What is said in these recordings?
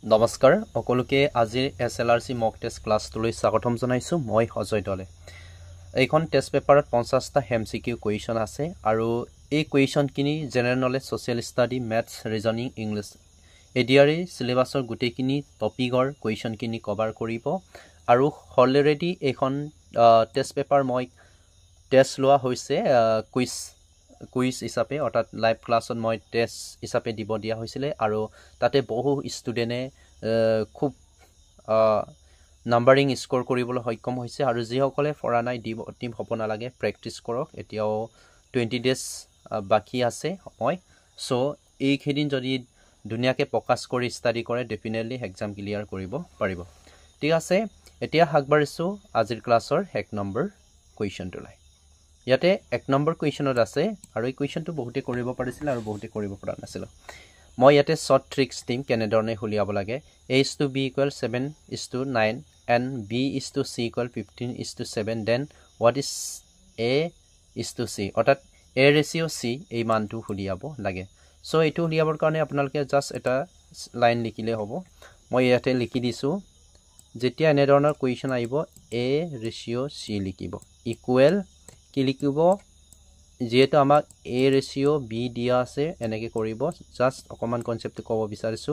নমস্কাৰ সকলোকে আজিৰ এছএলআৰচি মক টেষ্ট ক্লাছটোলৈ স্বাগতম জনাইছো মই অজয় দলে এইখন টেষ্ট পেপাৰত 50টা এমসিকিউ কোৱেশ্চন আছে আৰু এই কোৱেশ্চনখিনি general knowledge social study maths reasoning English ADRE সিলেবাসৰ গুটেখিনি টপিকৰ কোৱেশ্চনখিনি কভাৰ কৰিব আৰু অলৰেডি এইখন টেষ্ট পেপাৰ মই টেষ্ট লোৱা হৈছে কুইজ হিচাপে অৰ্থাৎ লাইভ ক্লাছত মই টেষ্ট হিচাপে দিব দিয়া হৈছিল আৰু তাতে বহু ষ্টুডেন্টে খুব নাম্বাৰিং স্কোৰ কৰিবলৈ সক্ষম হৈছে আৰু যিসকলে ফৰা নাই টিম হ'ব নালাগে প্ৰেক্টিছ কৰক এতিয়াও 20 ডেজ বাকি আছে সময় সো এইখিনি যদি দুনিয়াকে ফোকাস কৰি ষ্টাডি কৰে ডেফিনেটলি এক্সাম ক্লিয়াৰ কৰিব পাৰিব ঠিক আছে এতিয়া আগবাঢ়িছো আজিৰ ক্লাছৰ 1 নম্বৰ কোৱেশ্চনটোলৈ ইয়াতে 1 নম্বৰ কোৱেশ্চনত আছে আৰু এই কোৱেশ্চনটো বহুতে কৰিব পাৰিছিল আৰু বহুতে কৰিব পৰা নাছিল মই ইয়াতে শৰ্ট ট্ৰিক্স দিম কেনেধৰণে উলিয়াব লাগে a:b = 7:9 and b:c = 15:7 then what is a:c অৰ্থাৎ a ratio c এই মানটো উলিয়াব লাগে সো এটো উলিয়াবৰ কাৰণে আপোনালোকে জাস্ট এটা লাইন লিখিলে হ'ব মই ইয়াতে লিখি দিছো যেতিয়া এনে ধৰণৰ কোৱেশ্চন আহিব a ratio c লিখিব ইকুৱেল কি লিখিব যেহেতু আমাক a ratio b দিয়া আছে এনেকে কৰিব জাস্ট অকমান কনসেপ্টটো ক'ব বিচাৰিছো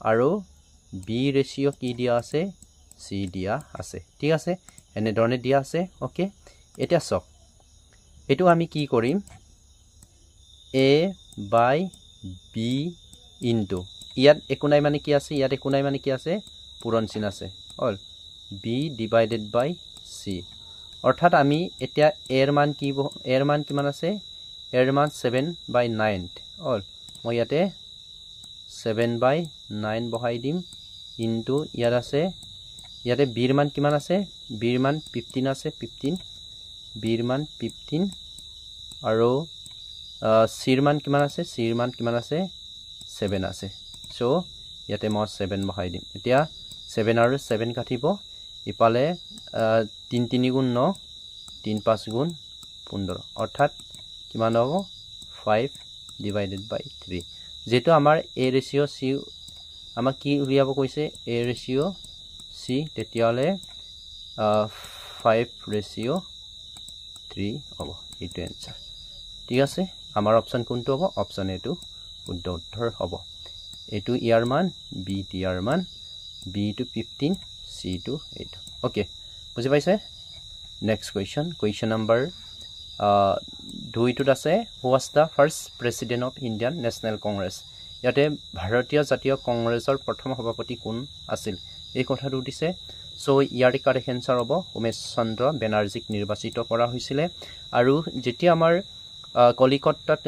আৰু b ratio কি দিয়া আছে c দিয়া আছে ঠিক আছে এনে ধৰণে দিয়া আছে ওকে এটা সক এটো আমি কি কৰিম a by b into ইয়াত একো নাই মানে কি আছে ইয়াত একো নাই মানে কি আছে পূৰণ চিন আছে all b divided by c অৰ্থাৎ আমি এতিয়া এৰ মান কিমান আছে এৰ মান 7/9 অল মই ইয়াতে 7/9 বহাই দিম ইনটু ইয়াত আছে ইয়াতে b ৰ মান কিমান আছে b ৰ মান 15 আছে 15 b ৰ মান 15 আৰু c ৰ মান কিমান আছে c ৰ মান কিমান আছে 7 আছে সো ইয়াতে মই 7 বহাই দিম এতিয়া 7 আৰু 7 কাটিব ইপালে 3 3 গুণ 9 3 5 গুণ 15 অৰ্থাৎ কিমান হ'ব 5/3 যেটো আমাৰ a ratio c আমাক কি উলিয়াব কৈছে a ratio c তেতিয়ালে 5/3 হ'ব এটো आंसर ঠিক আছে আমাৰ অপচন কোনটো হ'ব অপচন এটো শুদ্ধ উত্তৰ হ'ব এটো ইয়াৰ মান b ইয়াৰ মান b to 15 c to 8 okay বুজি পাইছে next question number 2 টোত আছে who was the first president of Indian National Congress ইয়াতে ভাৰতীয় জাতীয় কংগ্ৰেছৰ প্ৰথম সভাপতি কোন আছিল এই কথাটো দিছে সো ইয়াৰ কাৰেক্ট আনসাৰ হ'ব উমেশ চন্দ্ৰ বেনাৰ্জীক নিৰ্বাচিত কৰা হৈছিল আৰু যেতিয়া আমাৰ কলিকতাত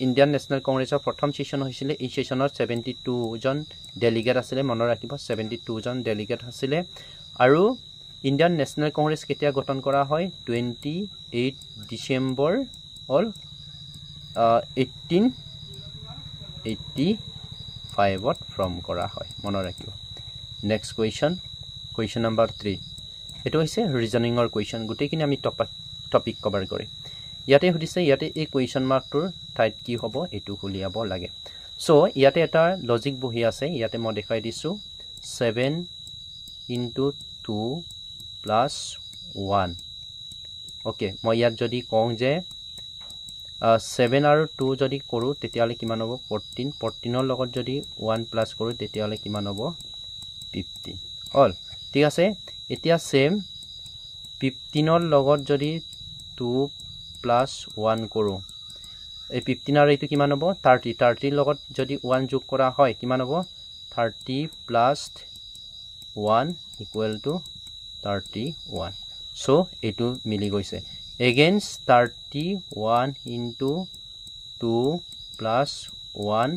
ইণ্ডিয়ান নেশনেল কংগ্ৰেছৰ প্ৰথম সেশন হৈছিল এই সেশনত 72 জন ডেলিগেট আছিল মনত ৰাখিব 72 জন ডেলিগেট আছিল আৰু ইণ্ডিয়ান নেশনেল কংগ্ৰেছ কেতিয়া গঠন কৰা হয় 28 ডিসেম্বৰ অল 1885 ত ফ্ৰম কৰা হয় মনত ৰাখিব নেক্সট কোৱেশ্চন নম্বৰ 3 এটো হৈছে ৰিজনিংৰ কোৱেশ্চন গুটেকিনি আমি টপিক কভাৰ কৰি ইয়াতে সুধিছে ইয়াতে এই কোৱেশ্চন মাৰ্কটোৰ ঠাইত কি হ'ব এটো উলিয়াব লাগে সো ইয়াতে এটা লজিক বহি আছে ইয়াতে মই দেখাই দিছো 7 into 2 plus 1 ওকে মই ইয়াত যদি কওঁ যে 7 আৰু 2 যদি কৰো তেতিয়ালে কিমান হ'ব 14 ৰ লগত যদি 1 প্লাস কৰো তেতিয়ালে কিমান হ'ব 15 অল ঠিক আছে এতিয়া সেম 15 ৰ লগত যদি 2 plus 1 কৰো এই 15 আৰু এটো কিমান হ'ব 30 ৰ লগত যদি 1 যোগ কৰা হয় কিমান হ'ব 30 plus 1 equal to 31 so etu mili goise against 31 into 2 plus 1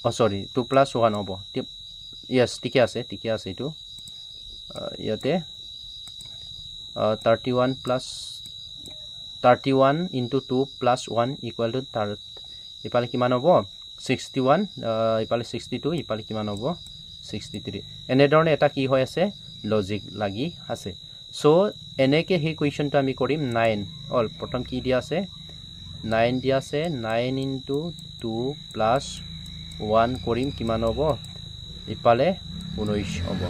oh sorry 2 plus 1 hobo yes tike ase etu yate 31 into 2 plus 1 equal to ipale kiman hobo 61 ipale 62 ipale kiman hobo 63 এনে ধৰণে এটা কি হৈ আছে লজিক লাগি আছে so এনেকে হে কোৱেশ্চনটো আমি কৰিম 9 অল প্ৰথম কি দিয়া আছে 9 দিয়া আছে 9 into 2 plus 1 কৰিম কিমান হ'ব ইপালে 19 হ'ব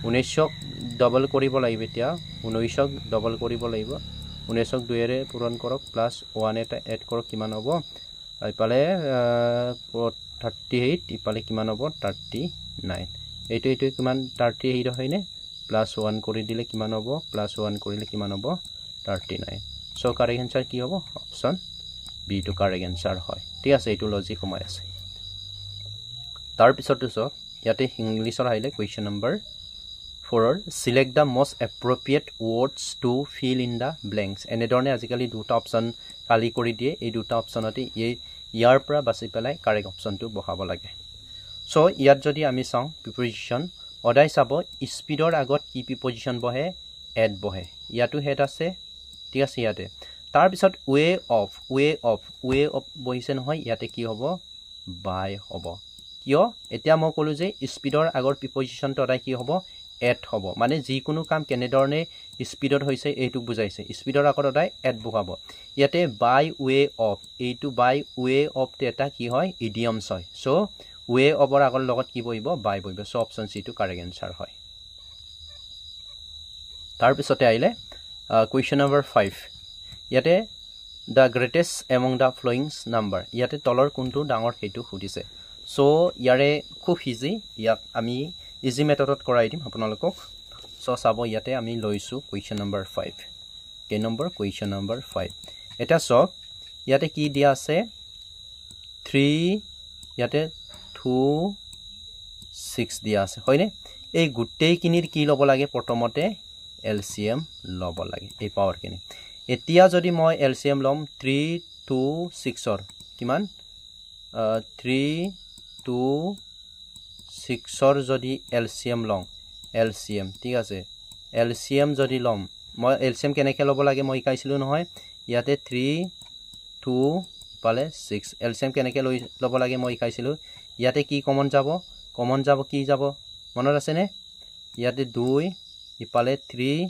19ক ডবল কৰিব লাগিব এতিয়া 19ক ডবল কৰিব লাগিব 19ক 2 ৰে পূৰণ কৰক প্লাস 1 এটা এড কৰক কিমান হ'ব ইপালে 38 ইপালে কিমান হ'ব 39 এইটো কিমান 38 হয়নে প্লাস 1 কৰি দিলে কিমান হ'ব প্লাস 1 কৰিলে কিমান হ'ব 39 সো কারেক্ট आंसर কি হ'ব অপশন বি টু কারেক্ট आंसर হয় ঠিক আছে এইটো লজিক সময় আছে তাৰ পিছতো সব ইয়াতে ইংলিশৰ আহিলে question number 4 select the most appropriate words to fill in the blanks এনে ধৰণে আজিকালি দুটা অপচন খালি কৰি দিয়ে এই দুটা অপচনতে ইয়াৰ পৰা বাছি পেলাই কাৰেক্ট অপচনটো বহাব লাগে সো ইয়াত যদি আমি চাও প্ৰিপজিশন অদাই চাব স্পীডৰ আগত কি প্ৰিপজিশন বহে এড বহে ইয়াতো হেড আছে ঠিক আছে ইয়াতে তাৰ পিছত ৱে অফ বহিছে নহয় ইয়াতে কি হ'ব বাই হ'ব কিয় এতিয়া মই কলো যে স্পীডৰ আগৰ প্ৰিপজিশনটো অদাই কি হ'ব এড হ'ব মানে যি কোনো কাম কেনে ধৰণে স্পীডত হৈছে এইটো বুজাইছে স্পীডৰ আগত অদাই এড বহাব ইয়াতে বাই ৱে অফ এইটো বাই ৱে অফ এটা কি হয় ইডিয়মছ হয় সো ৱে অফৰ আগৰ লগত কি বহিব বাই বহিব সো অপচন সি টু কাৰেক্ট आंसर হয় তাৰ পিছতে আইলে question number 5 ইয়াতে the greatest among the following number ইয়াতে তলৰ কোনটো ডাঙৰ হেতু খুদিছে সো ইয়াৰে খুব ইজি ইয়াক আমি ইজি মেথডত কৰাই দিম আপোনালোকক সো চাব ইয়াতে আমি লৈছো question number 5 কে নম্বৰ question number 5 এটা সব ইয়াতে কি দিয়া আছে 3 ইয়াতে 2 6 দিয়া আছে হয়নে এই গুটেই কিনিৰ কি লব লাগে প্ৰথমতে LCM লব লাগে এই পাৱাৰ কিনি এতিয়া যদি মই LCM লম 3 2 6 ৰ কিমান 3 2 6 ৰ যদি LCM লম LCM ঠিক আছে LCM যদি লম মই LCM কেনেকৈ লব লাগে মই শিকাইছিলো নহয় ইয়াতে 3 2 পালে 6 LCM কেনেকৈ লব লাগে মই শিকাইছিলো ইয়াতে কি কমন যাব কি যাব মনত আছে নে ইয়াতে 2 ইপালে 3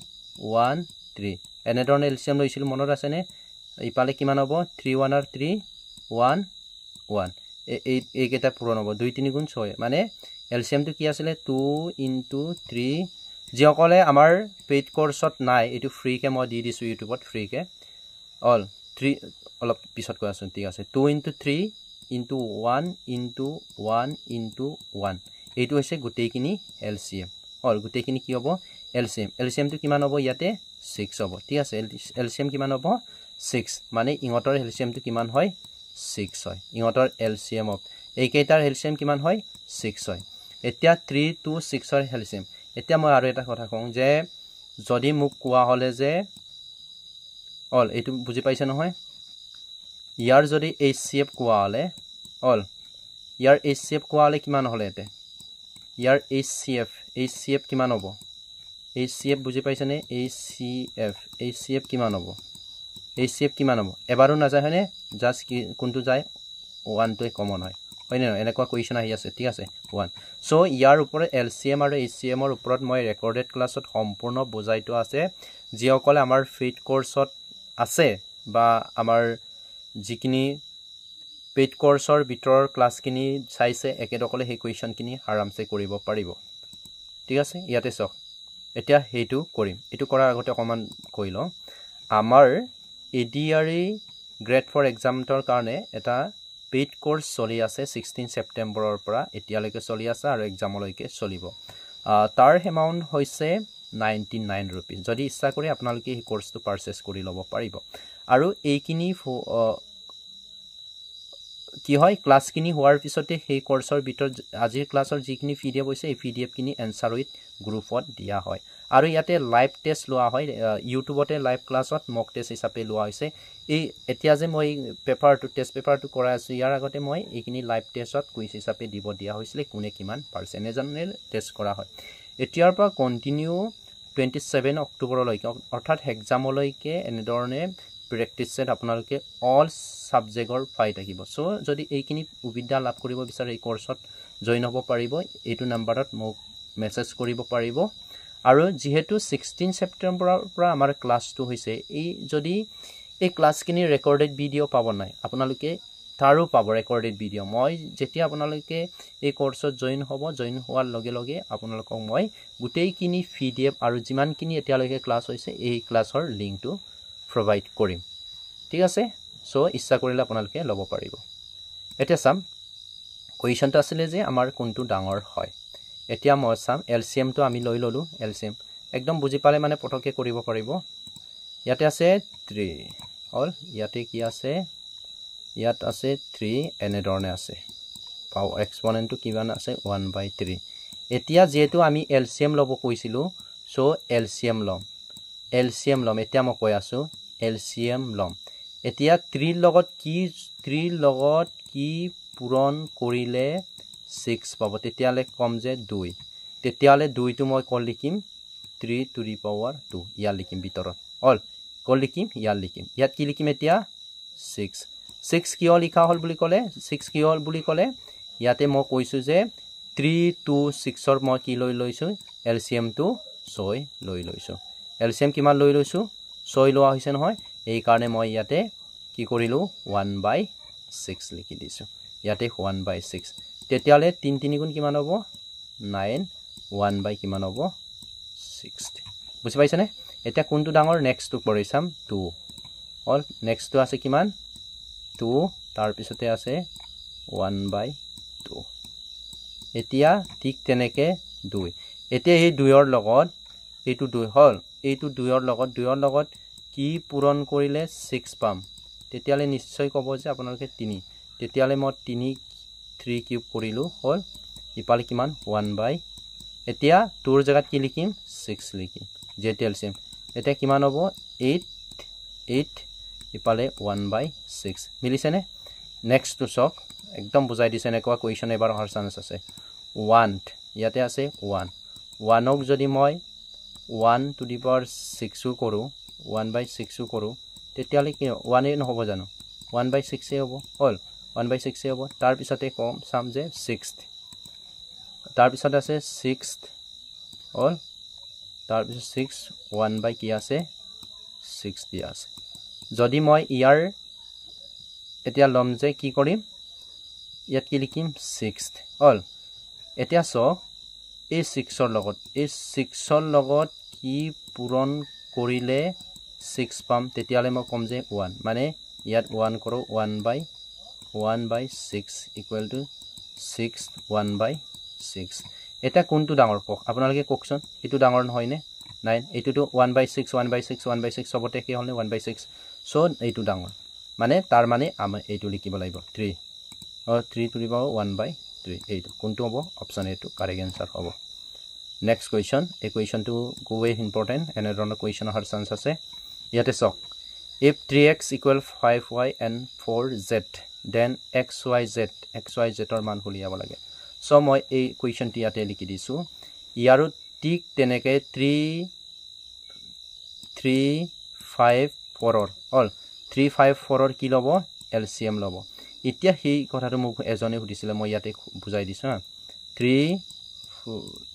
1 3 এনে ধৰণে LCM লৈছিল মনত আছে নে ইপালে কিমান হ'ব 3 1 আৰু 3 1 1 এই কেটা পূৰণ হ'ব 2 3 গুণ 6 মানে LCM টো কি আছিল 2 * 3 যিসকলে আমাৰ পেইড কোৰ্সত নাই এটো ফ্ৰী কে মই দি দিছো ইউটিউবত ফ্ৰী কে অল 3 অলপ পিছত কৈ আছো ঠিক আছে 2 * 3 * 1 * 1 * 1 এইটো হৈছে গুটেইখিনি LCM অল গুটেইখিনি কি হ'ব LCM টো কিমান হ'ব ইয়াতে 6 হ'ব ঠিক আছে LCM কিমান হ'ব 6 মানে ইহঁতৰ LCM টো কিমান হয় 6 হয় ইহঁতৰ LCM অফ এইকেইটাৰ LCM কিমান হয় 6 হয় এতিয়া 3 2 6 ৰ LCM এতিয়া মই আৰু এটা কথা কওঁ যে যদি মোক কোৱা হলে যে অল এইটো বুজি পাইছে নহয় ইয়াৰ যদি HCF কোৱা হলে অল ইয়াৰ HCF কোৱা হলে কিমান হলে এতে ইয়াৰ HCF কিমান হ'ব HCF বুজি পাইছে নে HCF কিমান হ'ব এবাৰো না যায় হয়নে জাস্ট কোনটো যায় 1 টো কমন হয় হয়নে এনেকুৱা কোৱেশ্চন আহি আছে ঠিক আছে 1 সো ইয়াৰ ওপৰত LCM আৰু HCM ৰ ওপৰত মই ৰেকৰ্ডেড ক্লাছত সম্পূৰ্ণ বুজাইটো আছে যিসকলে আমাৰ ফিট কোৰ্সত আছে বা আমাৰ যিকিনি পেইড কোৰ্সৰ ভিতৰৰ ক্লাছখিনি চাইছে একেদকলে সেই কোৱেশ্চন কিনি আৰামছে কৰিব পাৰিব ঠিক আছে ইয়াতে চাওক এতিয়া হেতু কৰিম এটো কৰাৰ আগতে অকমান কইল আমাৰ ADRE গ্ৰেড 4 এক্সামৰ কাৰণে এটা পেইড কোৰ্স চলি আছে 16 সেপ্টেম্বৰৰ পৰা এতিয়ালৈকে চলি আছে আৰু এক্সামলৈকে চলিব তাৰ এমাউন্ট হৈছে 99 रुपीस যদি ইচ্ছা কৰে আপোনালোকে এই কোৰ্সটো পাৰচেজ কৰি ল'ব পাৰিব আৰু এইখিনি কি হয় ক্লাস কিনি হোৱাৰ পিছতে সেই কোৰ্সৰ ভিতৰত আজিৰ ক্লাসৰ যিখিনি PDF হৈছে এই PDF কিনি এনসাৰ উইথ গ্ৰুপত দিয়া হয় আৰু ইয়াতে লাইভ টেষ্ট লোৱা হয় ইউটিউবতে লাইভ ক্লাসত মক টেষ্ট হিচাপে লোৱা হৈছে এই এতিয়া যে মই টেষ্ট পেপাৰটো কৰাই আছো ইয়াৰ আগতে মই এইখিনি লাইভ টেষ্টত কুইজ হিচাপে দিব দিয়া হৈছিল কোনে কিমান পাৰ্সেন্টেজৰ টেষ্ট কৰা হয় এতিয়াৰ পৰা কন্টিনিউ 27 অক্টোবৰলৈকে অৰ্থাৎ এক্সামলৈকে এনে ধৰণে প্ৰেক্টিস সেট আপোনালোকে অল সাবজেক্টৰ পাই থাকিব সো যদি এইখিনি সুবিধা লাভ কৰিব বিচাৰে এই কোৰ্সত জয়েন হ'ব পাৰিব এইটো নম্বৰত মোক মেছেজ কৰিব পাৰিব আৰু যেহেতু 16 সেপ্টেম্বৰৰ পৰা আমাৰ ক্লাছটো হৈছে এই যদি এই ক্লাছখিনি ৰেকৰ্ডেড ভিডিও পাব নাই আপোনালোকে তাৰো পাব ৰেকৰ্ডেড ভিডিঅ' মই যেতিয়া আপোনালোকে এই কোৰ্সত জয়েন হ'ব জয়েন হোৱাৰ লগে লগে আপোনালোকক মই গোটেইখিনি PDF আৰু যিমানখিনি এতিয়ালৈকে ক্লাছ হৈছে এই ক্লাছৰ লিংকটো প্ৰভাইড কৰিম ঠিক আছে সো ইচ্ছা কৰিলে আপোনালোকে ল'ব পাৰিব এতিয়া চাম কোৱেশ্চনটো আছিল যে আমাৰ কোনটো ডাঙৰ হয় এতিয়া মই চাম LCM টো আমি লৈ ললো LCM একদম বুজি পালে মানে পটকে কৰিব পাৰিব ইয়াতে আছে 3 হল ইয়াতে কি আছে ইয়াত আছে 3 এনে ধৰণে আছে পাও এক্সপোনেন্টটো কিমান আছে 1/3 এতিয়া যেহেতু আমি LCM লব কৈছিলো সো LCM লম এতিয়া মই কৈ আছো LCM লম এতিয়া 3 লগত কি পূৰণ কৰিলে 6 পাব তেতিয়ালে কম যে 2 তেতিয়ালে 2 টো মই কল লিখিম 3 to the power 2 ইয়া লিখিম ভিতৰত অল কল লিখিম ইয়া লিখিম ইয়াত কি লিখিম এতিয়া 6 কিয় লিখা হল বুলি ক'লে ইয়াতে মই কৈছো যে 3 to 6 ৰ মই কি লৈ লৈছো LCM টো 6 লৈ লৈছো LCM কিমান লৈ লৈছো 6 লোৱা হৈছে নহয় এই কাৰণে মই ইয়াতে কি কৰিলো 1/6 লিখি দিছো ইয়াতে 1/6 তেতিয়ালে 3 গুণ কিমান হ'ব 9 1 কিমান হ'ব 60 বুজি পাইছানে এতিয়া কোনটো ডাঙৰ নেক্সট টু কৰি চাম 2 অল নেক্সট টু আছে কিমান 2 তাৰ পিছতে আছে 1/2 এতিয়া ঠিক তেনেকে 2 এতিয়া এই 2 ৰ লগত এইটো 2 হল এইটো 2 ৰ লগত কি পূৰণ কৰিলে 6 পাম তেতিয়ালে নিশ্চয় ক'ব যে আপোনালোকে 3 তেতিয়ালে মই 3 কিউব কৰিলো হল ইপালে কিমান 1 এতিয়া 2 ৰ জায়গাত কি লিখিম 6 লিখিম যেতে LCM এতিয়া কিমান হ'ব 8 ইপালে 1/6 মিলিছে নে নেক্সট টু সক একদম বুজাই দিছে নেকুৱা কোৱেশ্চন এবাৰ অহাৰ চান্স আছে 1 ইয়াতে আছে 1 ক যদি মই 1 to the power 6 কৰো 1/6 কৰো তেতিয়ালে কি 1 এ নহব জানো 1/6 এ হ'ব হল 1/6 এ হ'ব তাৰ পিছতে কম সাম যে 6th তাৰ পিছত আছে 6th হল তাৰ পিছত 6 1 কি আছে 6 দিয়া আছে যদি মই ইয়াৰ এতিয়া লম যে কি কৰিম ইয়াত কি লিখিম 6th হল এতিয়া চ এই 6 ৰ লগত কি পূৰণ কৰিলে 6 পাম তেতিয়ালে মই কম যে 1 মানে ইয়াত 1 কৰো 1/6 ইকুৱেল টু 6 1/6 এটা কোনটো ডাঙৰ কক আপোনালোকে কোকচোন এটো ডাঙৰ নহয় নে নাই এটোটো 1/6 সবতে কি হলনে 1/6 সো এইটো ডাঙৰ মানে তাৰ মানে আমি এইটো লিখিব লাগিব 3 to the power 1/3 এইটো কোনটো হ'ব অপচন এটো কারেক্ট আনসার হ'ব নেক্সট কোৱেশ্চন এই কোৱেশ্চনটো গোৱে ইম্পৰ্টেন্ট এনে ধৰণৰ কোৱেশ্চন অহাৰ চান্স আছে ইয়াতে চক if 3x equal 5y and 4z then xyz ৰ মান উলিয়াব লাগে সো মই এই কোৱেশ্চনটি ইয়াতে লিখি দিছো ইয়াৰো ঠিক তেনেকে 3 5 4 ৰ অল 3 5 4 ৰ কি লব LCM লব এতিয়া সেই কথাটো মোক এজনে সুধিছিল মই ইয়াতে বুজাই দিছো 3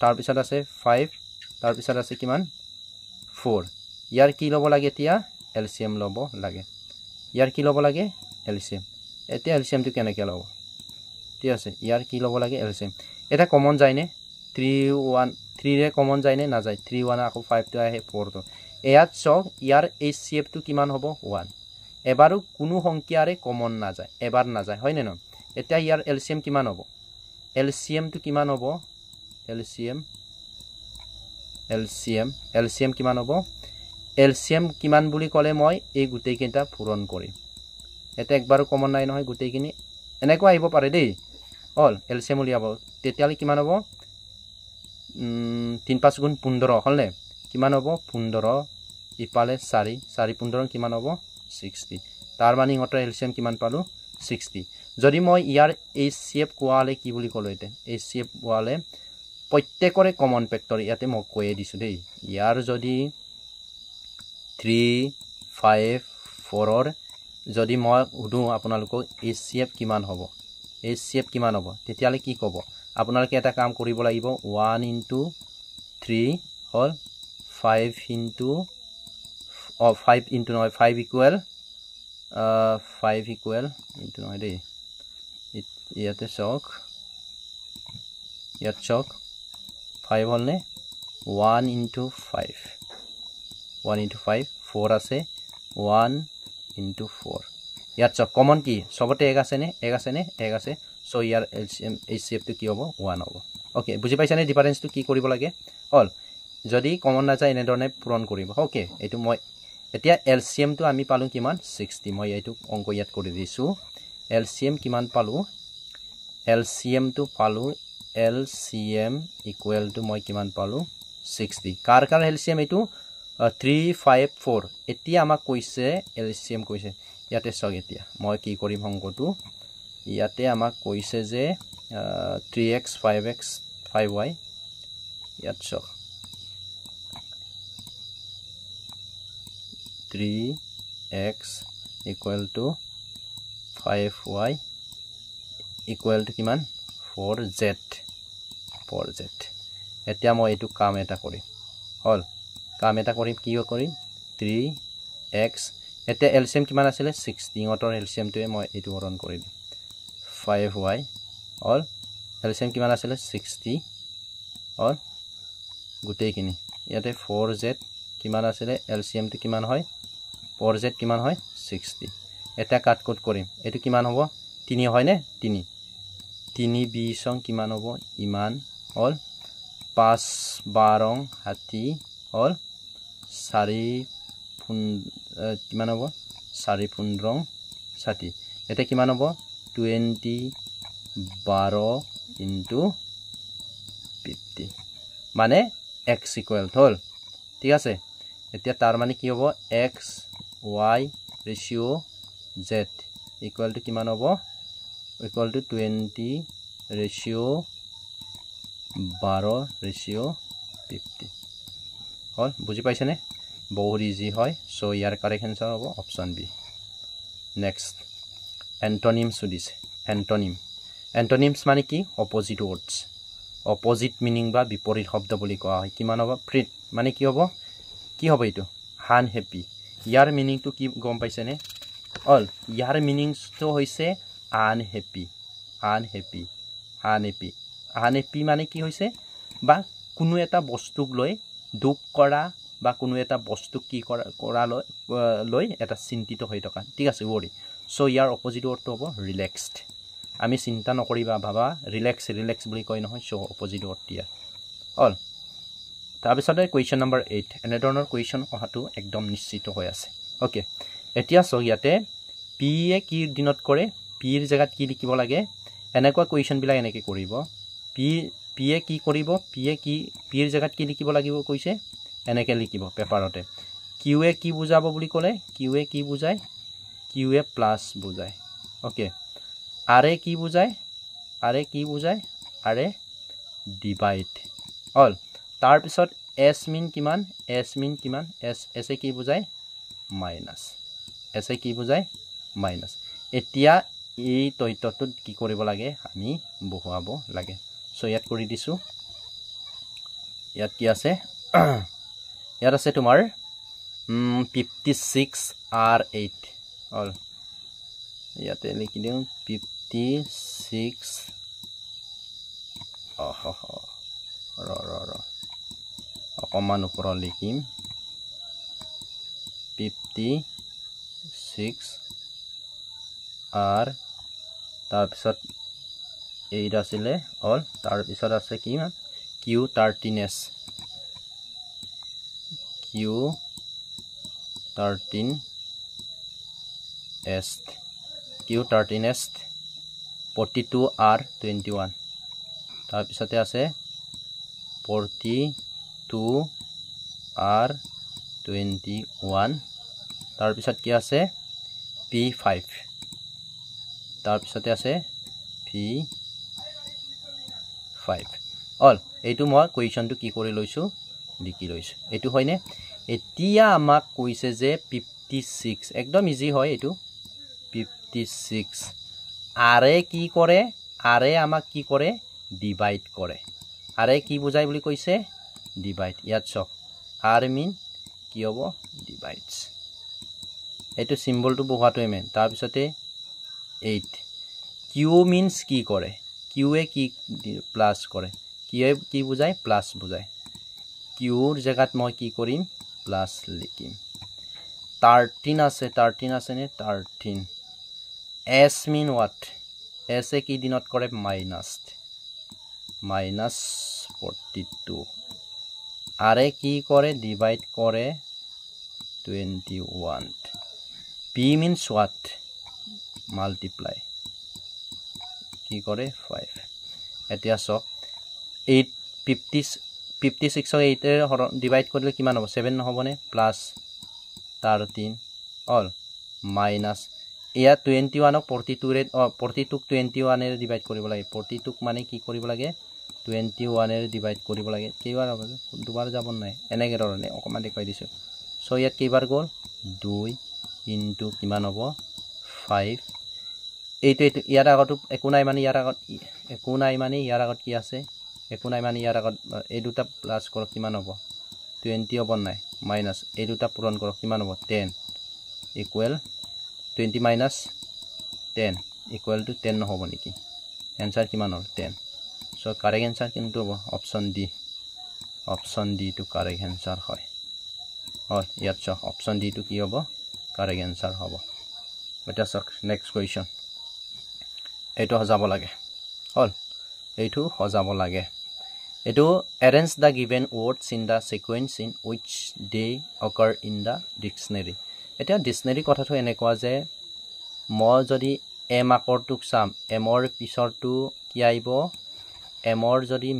তাৰ পিছত আছে 5 তাৰ পিছত আছে কিমান 4 ইয়াৰ কি লব লাগে এতিয়া LCM লব লাগে ইয়াৰ কি লব লাগে LCM এতিয়া LCM টো কেনেকৈ লব ঠিক আছে ইয়াৰ কি লব লাগে LCM এটা কমন যায় নে 3 ৰে কমন যায় নে না যায় 3 1 আকৌ 5 টো আহে 4 টো ইয়াত চক ইয়াৰ HCF টো কিমান হ'ব 1 এবাৰো কোনো সংখ্যাৰে কমন না যায় এবাৰ না যায় হয় নে ন এতিয়া ইয়াৰ LCM কিমান হ'ব LCM টো কিমান হ'ব LCM কিমান হ'ব LCM কিমান বুলি ক'লে মই এই গুটেই কেইটা পূৰণ কৰিম এটা একবাৰো কমন নাই নহয় গুটেইখিনি এনেকুৱা আহিব পাৰে দেই অল LCM উলিয়াব তেতিয়ালে কিমান হ'ব 3 5 গুণ 15 হলনে কিমান হ'ব 15 ইপালে 4 15 কিমান হ'ব 60 তাৰ মানে হতৰ LCM কিমান পালো 60 যদি মই ইয়াৰ HCF কোৱালে কি বুলি ক'লো এতে HCF কোৱালে প্ৰত্যেকৰে কমন ফেক্টৰ ইয়াতে মই কৈয়ে দিছো দেই ইয়াৰ যদি 3 5 4 ৰ যদি মই উদু আপোনালোকক HCF কিমান হ'ব তেতিয়ালে কি ক'ব আপোনালোকে এটা কাম কৰিব লাগিব 1 into 3 হল 5 into 5 into নহয় 5 equal into নহয় দেই ইয়াতে চক ইয়াত চক 5 হলনে 1 into 5 1 into 5 4 আছে 1 into 4 ইয়াত চক কমন কি সবতে এক আছে নে এক আছে সো ইয়াৰ এলসিএম এইচএফ টো কি হ'ব 1 হ'ব ওকে বুজি পাইছানে ডিফাৰেন্স টো কি কৰিব লাগে হল যদি কমন না যায় এনে ধৰণে পূৰণ কৰিব ওকে এটো মই এতিয়া এলসিএম টো আমি পালো কিমান 60 মই এইটো অংক ইয়াত কৰি দিছো এলসিএম কিমান পালো এলসিএম টো পালো এলসিএম ইকুৱেল টু মই কিমান পালো 60 কাৰ এলসিএম এটো 354 এতিয়া আমাক কৈছে এলসিএম কৈছে ইয়াতে চক এতিয়া মই কি কৰিম অংকটো ইয়াতে আমাক কৈছে যে 3x 5x 5y ইয়াত চক 3x equal to 5y equal to কিমান 4z এতিয়া মই এটো কাম এটা কৰিম হল কাম এটা কৰিম কি কৰিম 3x এতিয়া এলসিএম কিমান আছিল 16 অতৰ এলসিএম টোৱে মই এটো হৰণ কৰি দিম 5y অল এলসিএম কিমান আছিল 60 অল গুটেইখিনি ইয়াতে 4z কিমান আছিল এলসিএম টো কিমান হয় 4z কিমান হয় 60 এটা কাট কোড কৰিম এটো কিমান হ'ব 3 হয় নে 3 20 কিমান হ'ব ইমান অল 5 12 হাতি অল 4 কিমান হ'ব 4 15 60 এটা কিমান হ'ব 20 12 into 50 মানে x equal হল ঠিক আছে এতিয়া তাৰ মানে কি হ'ব x y ratio z equal to কিমান হ'ব equal to 20 ratio 12 ratio 50 হল বুজি পাইছেনে বহুত ইজি হয় সো ইয়াৰ কারেক্ট আনসার হ'ব অপশন বি নেক্সট এন্টোনিম সুদিছে এন্টোনিমস মানে কি অপোজিট ওয়ার্ডস অপোজিট মিনিং বা বিপরীত শব্দ বুলি কোৱা হয় কিমান হ'ব ফ্ৰিট মানে কি হ'ব এটো আনহ্যাপি ইয়াৰ মিনিং টু কি গম পাইছেনে অল ইয়াৰ মিনিংস তো হৈছে আনহ্যাপি মানে কি হৈছে বা কোনো এটা বস্তুক লৈ দুখ কৰা বা কোনো এটা বস্তু কি কৰা লৈ এটা চিন্তিত হৈ থকা ঠিক আছে ওৰি সো ইয়াৰ অপোজিট ওয়াৰ্ডটো হ'ব ৰিল্যাক্সড আমি চিন্তা নকৰিবা ভাবা ৰিল্যাক্স বুলি কয় নহয় সো অপোজিট ওয়াৰ্ড দিয়া অল তাৰপিছতে কোৱেশ্চন নম্বৰ 8 এনে ধৰণৰ কোৱেশ্চন অহাটো একদম নিশ্চিত হৈ আছে ওকে এতিয়া সো ইয়াতে পি এ কি দিনত কৰে পি এৰ জায়গাত কি লিখিব লাগে এনেকুৱা কোৱেশ্চন বিলাক এনেকে কৰিব পি এ কি কৰিব পি এৰ জায়গাত কি লিখিব লাগিব কৈছে এনেকে লিখিব পেপাৰতে কিউ এ কি বুজাব বুলি ক'লে কিউ এ কি বুজায় কিউ এ প্লাস বুজায় ওকে আৰে কি বুজায় আৰে ডিভাইড অল তাৰ পিছত এস মিন কিমান এস এ কি বুজায় মাইনাস এতিয়া এই তথ্যটোত কি কৰিব লাগে আমি বহুৱাব লাগে সো ইয়াত কৰি দিছো ইয়াত কি আছে ইয়াত আছে তোমাৰ 56 r8 অল ইয়াতে লিখি দিও 56 অকমান ওপৰত লিখিম 56 r তাৰ পিছত এইট আছিলে অল তাৰ পিছত আছে কি Q13s Q13s 42R21 তাৰ পিছতে আছে 42R21 তাৰ পিছত কি আছে P5 তাৰ পিছতে আছে P5 অল এইটো মই কোৱেশ্চনটো কি কৰি লৈছো লিখি লৈছো এটো হয়নে এতিয়া আমাক কৈছে যে 56 একদম ইজি হয় এটো 56 আৰে কি কৰে আৰে আমাক কি কৰে ডিভাইড কৰে আৰে কি বুজায় বুলি কৈছে ডিভাইড ইয়াত চক আৰ মিন কি হ'ব ডিভাইডস এটো সিম্বলটো বহুৱাটোৱে মেন তাৰ পিছতে 8 Q কিউ মিন্স কি কৰে কিউৱে কি প্লাছ কৰে কিউৱে কি বুজায় প্লাছ বুজায় কিউৰ জেগাত মই কি কৰিম প্লাছ লিখিম 13 আছে 13 আছে নে 13 এছ মিন হোৱাট এছ এ কি দিনত কৰে মাইনাছ 42 আৰে কি কৰে ডিভাইড কৰে 21 পি মিন্স হোৱাট মাল্টিপ্লাই কি কৰে 5 এতিয়া সব 56 ক 8 এৰ ডিভাইড কৰিলে কিমান হ'ব 7 নহবনে প্লাস 13 অল মাইনাস এয়া 21 ক 42 ৰে 42 ক 21 এৰ ডিভাইড কৰিব লাগে 42 ক মানে কি কৰিব লাগে 21 এৰ ডিভাইড কৰিব লাগে কেইবাৰ হ'ব দুবাৰ যাব নাই এনেকে ধৰণে অকমান দেখাই দিছো সো ইয়াত কেইবাৰ গল 2 ইনটু কিমান হ'ব 5 এইটো ইয়াৰ আগত একো নাই মানে ইয়াৰ আগত একো নাই মানে ইয়াৰ আগত কি আছে একো নাই মানে ইয়াৰ আগত এই দুটা প্লাস কৰক কিমান হ'ব 20 হ'ব নাই মাইনাস এই দুটা পূৰণ কৰক কিমান হ'ব 10 ইকুৱেল 20 মাইনাস 10 ইকুৱেল টু 10 নহব নেকি आंसर কিমান হ'ল 10 সো কারেক্ট आंसर কিন্তু হ'ব option D two correct answer হয় और ইয়াত সব অপশন ডি টু কি হ'ব কারেক্ট आंसर হ'ব এটা সক নেক্সট কোৱেশ্চন এটো হজাব লাগে হল এইটো হজাব লাগে এটো arrange the given words in the sequence in which they occur in the dictionary এটা ডিকশনারি কথাটো এনেকুৱা যে মই যদি এম আকৰটোক চাম এমৰ পিছৰটো কি আইব এমৰ যদি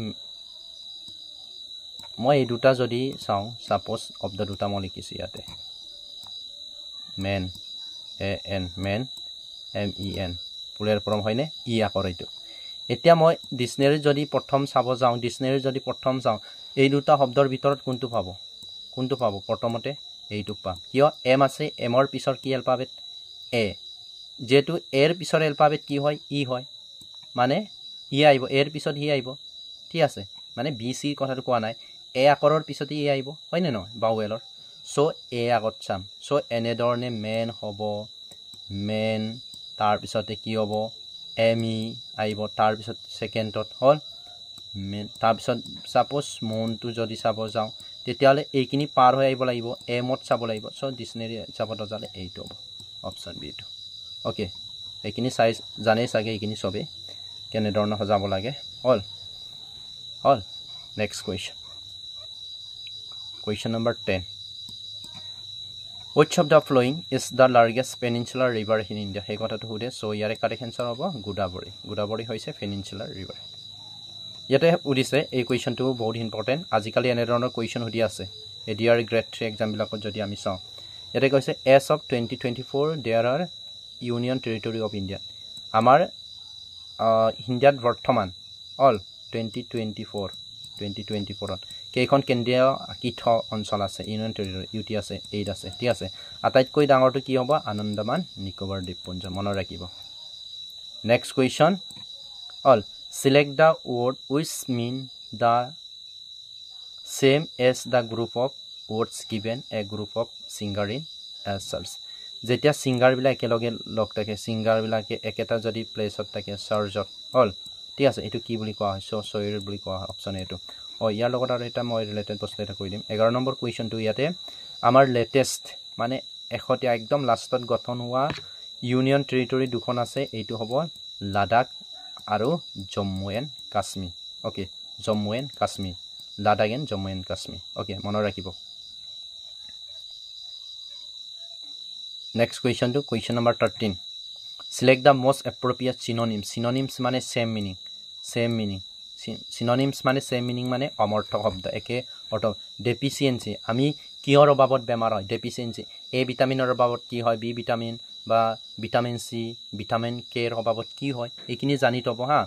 মই এই দুটা যদি চাও সাপোজ শব্দ দুটা মই লিখিছো ইয়াতে men A N men M E N পুলেৰ ফৰ্ম হয়নে ই আকৰ এইটো এতিয়া মই ডিকশনাৰি যদি প্ৰথম চাব যাও ডিকশনাৰি যদি প্ৰথম চাও এই দুটা শব্দৰ ভিতৰত কোনটো পাব প্ৰথমতে এইটো পাম কিয় এম আছে এমৰ পিছৰ কি এলফাবেট এ যেটো এৰ পিছৰ এলফাবেট কি হয় ই হয় মানে ই আইব এৰ পিছত ই আইব ঠিক আছে মানে বি সি কথাটো কোৱা নাই এ আকৰৰ পিছত ই আইব হয় নে নহয় বাউৱেলৰ সো এ আগত চাম সো এনে ধৰণে মেন হ'ব মেন তাৰ পিছতে কি হ'ব এম ই আইব তাৰ পিছত সেকেন্ডত হল মেন তাৰ পিছত সাপোজ মনটো যদি চাব যাও তেতিয়ালে এইখিনি পাৰ হৈ আইব লাগিব এমত চাব লাগিব সো ডিকশনারি চাবত যালে এইটো হ'ব অপশন বি টু ওকে এইখিনি সাইজ জানে সাগে এইখিনি সবে কেনে ধৰণ হজাব লাগে হল next question number 10 which of the following is the largest peninsular river in India হে কথাটো হুদে সো ইয়াৰে কাৰেক্ট आंसर হ'ব গোদাবৰী হৈছে peninsular river ইয়াতে উদিছে এই কোৱেশ্চনটো বহুত ইম্পৰ্টেন্ট আজিকালি এনে ধৰণৰ কোৱেশ্চন হুদি আছে এডিআৰ গ্ৰেড 3 এক্সাম বিলাকত যদি আমি চাও ইয়াতে কৈছে as of 2024 there are union territory of India আমাৰ ইণ্ডিয়াত বৰ্তমান অল 2024 কেইখন কেন্দ্ৰীয় কীঠ অঞ্চল আছে ইউনিয়ন টেৰিটৰি ইউটি আছে 8 আছে ঠিক আছে আটাইতকৈ ডাঙৰটো কি হ'ব আনন্দমান নিকোবৰ দ্বীপপুঞ্জ মনত ৰাখিব next question all select the word which mean the same as the group of words given a group of singer in as such যেতিয়া সিঙ্গার বিলা একেলগে লগ থাকে সিঙ্গার বিলাকে একেটা যদি প্লেসত থাকে চাৰ্জত হল ঠিক আছে এটো কি বুলি কোৱা হয় সয়ৰ বুলি কোৱা অপচন এটো ইয়াৰ লগত আৰু এটা মই ৰিলেটেড বস্তু এটা কৈ দিম 11 নম্বৰ কোৱেশ্চনটো ইয়াতে আমাৰ লেটেস্ট মানে এখতিয়া একদম লাষ্টত গঠন হোৱা ইউনিয়ন টেৰিটৰি দুখন আছে এইটো হ'ব লাডাখ আৰু Jammu and Kashmir okay Jammu and Kashmir Ladakh and Jammu and Kashmir okay মনত ৰাখিব Next question to question number 13. Select the most appropriate synonyms. Synonyms মানে same meaning. Synonyms মানে same meaning মানে অমৰ্থক শব্দ একে অৰ্থ deficiency আমি কিহৰ অভাৱত বেমাৰ হয় deficiency A ভিটামিনৰ অভাৱত কি হয় B ভিটামিন বা ভিটামিন C ভিটামিন K ৰ অভাৱত কি হয় এইখিনি জানি থব হা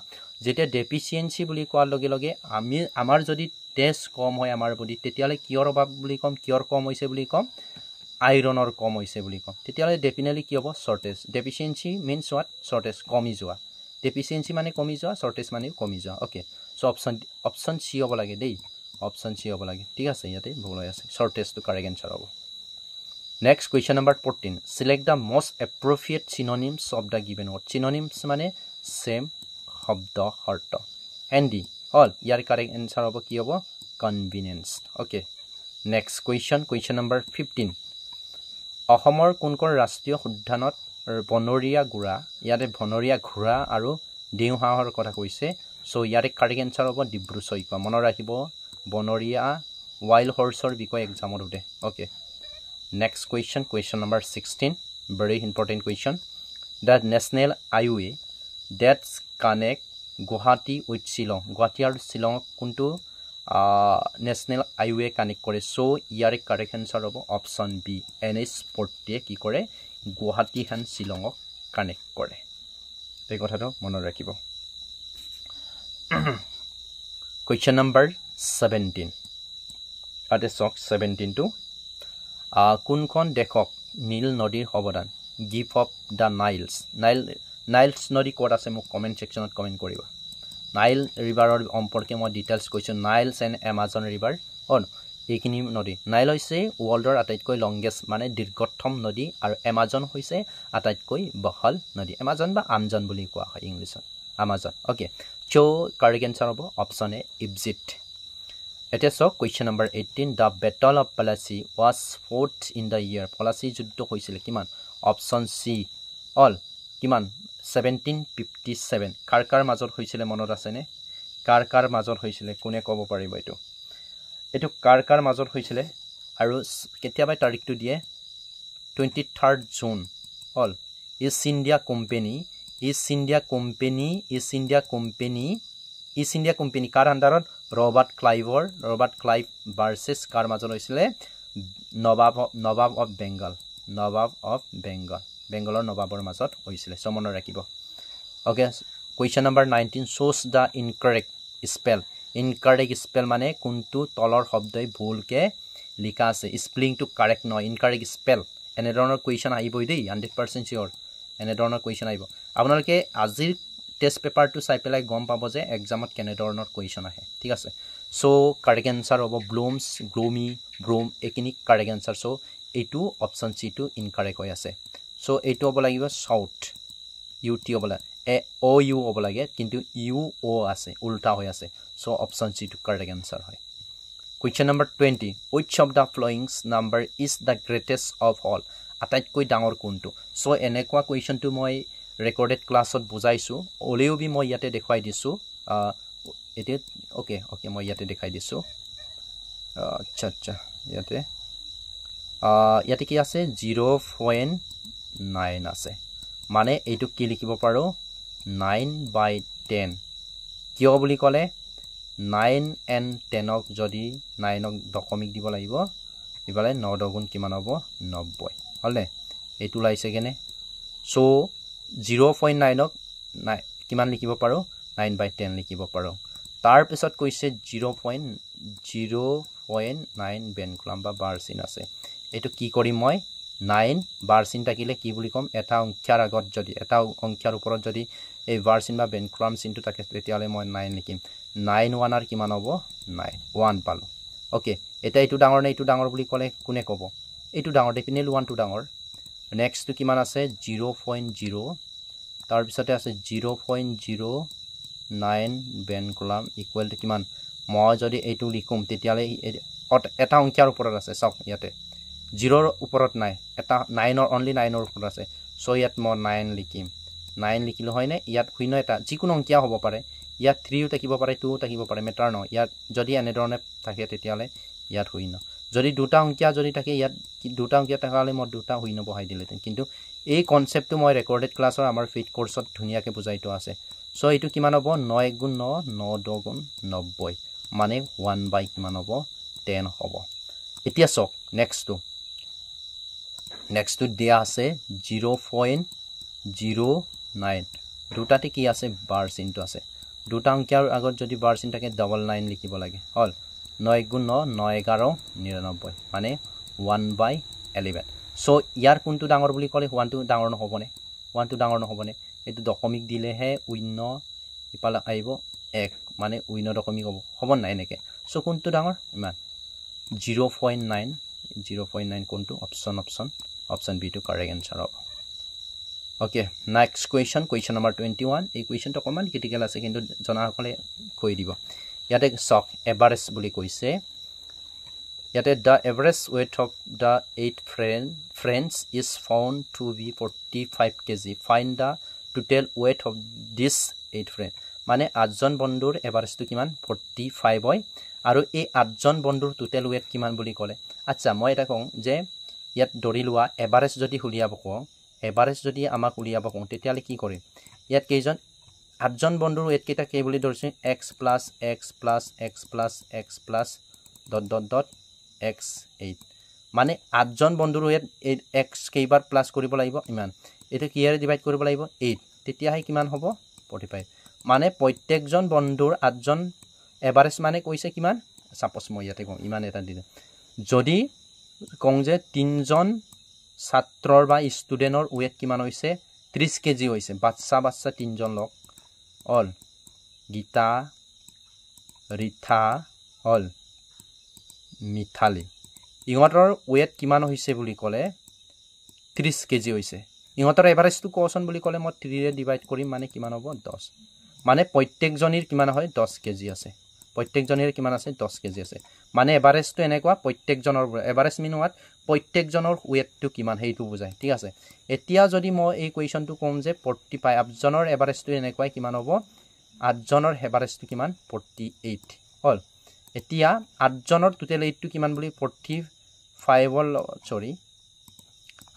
যেতিয়া deficiency বুলি কোৱাৰ লগে লগে আমি আমাৰ যদি টেষ্ট কম হয় আমাৰ বডি তেতিয়ালে কিহৰ অভাৱ বুলি কম কিহৰ কম হৈছে বুলি কম আইৰনৰ কম হৈছে বুলি কম তেতিয়ালে ডেফিনেটলি কি হ'ব শৰ্টেজ ডেফিচিয়েন্সি মিন্স হোৱাট শৰ্টেজ কমি যোৱা ডেফিচিয়েন্সি মানে কমি যোৱা শৰ্টেজ মানে কমি যোৱা ওকে সো অপশন সি হ'ব লাগে দেই অপশন সি হ'ব লাগে ঠিক আছে ইয়াতে ভুল হৈ আছে শৰ্টেজ টু কাৰেক্ট आंसर হ'ব next question number 14 select the most appropriate synonyms of the given word synonyms মানে সেম শব্দ অৰ্থ এন্ডি অল ইয়াৰ কাৰেক্ট আনসাৰ হ'ব কি হ'ব convenience okay next question number 15 অসমৰ কোন ৰাষ্ট্ৰীয় উদ্যানত বনৰীয়া ঘোঁৰা ইয়াতে বনৰীয়া ঘোঁৰা আৰু দেওহাঁহৰ কথা কৈছে সো ইয়াৰে কাৰেক্ট আনসাৰ হ'ব ডিব্ৰু চৈখোৱা মনত ৰাখিব বনৰীয়া wild horseৰ বিষয়ে এক্সামত উঠে okay next question number 16 very important question the national highway that connect Guwahati with Shillong Guwahati আৰু Shillong কোনটো national highway connect কৰে so ইয়াৰ correct answer হ'ব option B NH40 কি কৰে Guwahati and Shillong connect কৰে এই কথাটো মনত ৰাখিব question number 17 at a sock 17 to কোনখন দেশক নীল নদীৰ অৱদান গিফট অফ দা নাইলছ নদী ক'ত আছে মোক কমেন্ট সেকশনত কমেন্ট কৰিবা নাইল ৰিভাৰৰ সম্পৰ্কে মই ডিটেইলছ কৈছো নাইলছ এণ্ড এমাজন ৰিভাৰ অন এইখিনি নদী নাইল হৈছে ওয়াৰ্ল্ডৰ আটাইতকৈ লংগেষ্ট মানে দীৰ্ঘতম নদী আৰু এমাজন হৈছে আটাইতকৈ বহল নদী এমাজন বা আমজন বুলি কোৱা হয় ইংলিছত Amazon okay so correct answer হ'ব option A Egypt It is so question number 18 the battle of Plassey was fought in the year Plassey যুদ্ধ হৈছিল কিমান option C all কিমান 1757 কাৰ মাজত হৈছিল মনত আছে নে কাৰ মাজত হৈছিল কোনে ক'ব পাৰিব এটো কাৰ মাজত হৈছিল আৰু কেতিয়াবা তাৰিখটো দিয়ে 23rd June all East India Company কাৰ আন্ডাৰত ৰবাৰ্ট ক্লাইভ ভাৰ্সেস কাৰ মাজত হৈছিল নবাব অফ বেংগলৰ নবাবৰ মাজত হৈছিল সমন ৰাখিব okay question number 19 shows the incorrect spell মানে কোনটো তলৰ শব্দই ভুলকে লিখা আছে স্পেলিং টু কাৰেক্ট নহয় ইনকাৰেক্ট স্পেল এনে ধৰণৰ কুৱেশ্যন আহিবই দেই 100% শিওৰ এনে ধৰণৰ কুৱেশ্যন আহিব আপোনালোকে আজিৰ টেষ্ট পেপাৰটো চাই পেলাই গম পাব যে এক্সামত কেনে ধৰণৰ কুৱেশ্যন আহে ঠিক আছে সো কাৰেক্ট আনসাৰ হ'ব ব্লুমছ ব্ৰুম একিনি কাৰেক্ট আনসাৰ সো এইটো অপচন সি টু ইনকাৰেক্ট হৈ আছে সো এইটো হ'ব লাগিব সাউথ ইউটি হ'ব লাগে ও ইউ হ'ব লাগে কিন্তু ইউ ও আছে উল্টা হৈ আছে সো অপচন সি টু কাৰেক্ট আনসাৰ হয় question number 20 which of the following number is the greatest of all আটাইতকৈ ডাঙৰ কোনটো সো এনেকুৱা কুৱেশ্যনটো মই ৰেকৰ্ডেড ক্লাছত বুজাইছো ওলেও বি মই ইয়াতে দেখাই দিছো এতে ওকে মই ইয়াতে দেখাই দিছো আচ্ছা ইয়াতে কি আছে 0.9 আছে মানে এইটো কি লিখিব পাৰো 9/10 কিয় বুলি ক'লে 9 and 10 ক যদি 9 ক দশমিক দিব লাগিব ইবালে 9 দগুণ কিমান হ'ব 90 হলনে এইটো লাইছে কেনে সো 0.9 ক কিমান লিখিব পাৰো 9/10 লিখিব পাৰো তাৰ পিছত কৈছে 0.9 বেনকুলাম বা বাৰচিন আছে এটো কি কৰিম মই 9 বাৰচিন থাকিলে কি বুলি কম এটা অংখ্যাৰ আগত যদি এটা অংখ্যাৰ ওপৰত যদি এই বাৰচিন বা বেনকুলাম চিনটো থাকে তেতিয়ালে মই 9 লিখিম 9 1 আর কিমান হ'ব 9 1 পালো ওকে এটা এইটো ডাঙৰ নে এইটো ডাঙৰ বুলি ক'লে কোনে ক'ব এইটো ডাঙৰ দেপিনেল 1 টো ডাঙৰ নেক্সট টু কিমান আছে 0.0 তাৰ পিছতে আছে 0.09 বেনকুলাম ইকুৱেল টু কিমান মই যদি এইটো লিখুম তেতিয়ালে এটা অংখ্যাৰ ওপৰত আছে চাওক ইয়াতে 0 ৰ ওপৰত নাই এটা 9 ৰ অনলি 9 ৰ ওপৰত আছে সো ইয়াত মই 9 লিখিম 9 লিখিলো হয় নে ইয়াত শূন্য এটা যিকোনো অংখ্যা হ'ব পাৰে ইয়াত 3 ও থাকিব পাৰে 2 ও থাকিব পাৰে মেটাৰ ন ইয়াত যদি এনে ধৰণে থাকে তেতিয়ালে ইয়াত শূন্য যদি দুটা অংখ্যা যদি থাকে ইয়াত দুটা অংখ্যা থাকালে মই দুটা শূন্য বহাই দিলেতেন কিন্তু এই কনসেপ্টটো মই ৰেকৰ্ডেড ক্লাছৰ আমাৰ ফিট কোৰ্সত ধুনিয়াকে বুজাইটো আছে সো এইটো কিমান হ'ব 9 গুণ 9 9 2 গুণ 90 মানে 1 বাই কিমান হ'ব 10 হ'ব এতিয়া চক নেক্সট টু দিয়া আছে 0.09 দুটাতে কি আছে বাৰ চিনটো আছে দুটা অংকৰ আগত যদি বাৰ চিন থাকে 99 লিখিব লাগে হল 9 গুণ 9 9 11 99 মানে 1/11 সো ইয়াৰ কোনটো ডাঙৰ বুলি ক'লে 1 টো ডাঙৰ নহবনে 1 টো ডাঙৰ নহবনে এটো দশমিক দিলেহে শূন্য ইপালা আইব 1 মানে শূন্য দশমিক হ'ব নাই নেকে সো কোনটো ডাঙৰ ইমান 0.9 কোনটো অপচন বি টু কাৰেক্ট আনসাৰ হ'ব Okay, next question, question number 21. এই কুৱেশ্যনটো অকণমান ক্ৰিটিকেল আছে কিন্তু জনাসকলে কৈ দিব ইয়াতে চক এভাৰেজ বুলি কৈছে ইয়াতে the average weight of the 8 friends is found to be 45 kg. Find the total weight of this 8 friends. মানে 8জন বন্ধুৰ এভাৰেজটো কিমান 45 হয় আৰু এই 8জন বন্ধুৰ টোটেল weight কিমান বুলি ক'লে আচ্ছা মই এটা কওঁ যে ইয়াত ধৰি লোৱা এভাৰেজ যদি উলিয়াব কওঁ এভাৰেজ যদি আমাক উলিয়াব কওঁ তেতিয়ালে কি কৰিম ইয়াত কেইজন 8জন বন্ধুৰ weight কেইটা কি বুলি ধৰিছে x plus x plus x plus x plus dot dot dot x8 মানে 8জন বন্ধুৰ weight x কেইবাৰ প্লাস কৰিব লাগিব ইমান এটা কিয়াৰে ডিভাইড কৰিব লাগিব 8 তেতিয়াহে কিমান হ'ব 45 মানে প্ৰত্যেকজন বন্ধুৰ 8জন এভাৰেজ মানে কৈছে কিমান সাপোজ মই ইয়াতে কওঁ ইমান এটা দিলে যদি কওঁ যে 3জন ছাত্ৰৰ বা ষ্টুডেন্টৰ weight কিমান হৈছে 30 কেজি হৈছে বাচ্চা 3জন লোক অল গীতা ৰিথা অল মিথালি ইহঁতৰ weight কিমান হৈছে বুলি ক'লে 30 কেজি হৈছে ইহঁতৰ এভাৰেজটো কোৱেশ্যন বুলি ক'লে মই 3 ৰে ডিভাইড কৰিম মানে কিমান হ'ব 10 মানে প্ৰত্যেকজনৰ কিমান হয় 10 কেজি আছে প্ৰত্যেকজনৰ কিমান আছে 10 কেজি আছে মানে এভাৰেজটো এনেকুৱা প্ৰত্যেকজনৰ এভাৰেজ মিন হোৱাত প্ৰত্যেকজনৰ weight কিমান হেইটো বুজায় ঠিক আছে এতিয়া যদি মই এই কোৱেশ্যনটো কম যে 45 আঠজনৰ এভাৰেজটো এনেকুৱাই কিমান হ'ব আঠজনৰ এভাৰেজটো কিমান 48 হল এতিয়া আঠজনৰ টোটেল এইটো কিমান বুলি 45 সৰি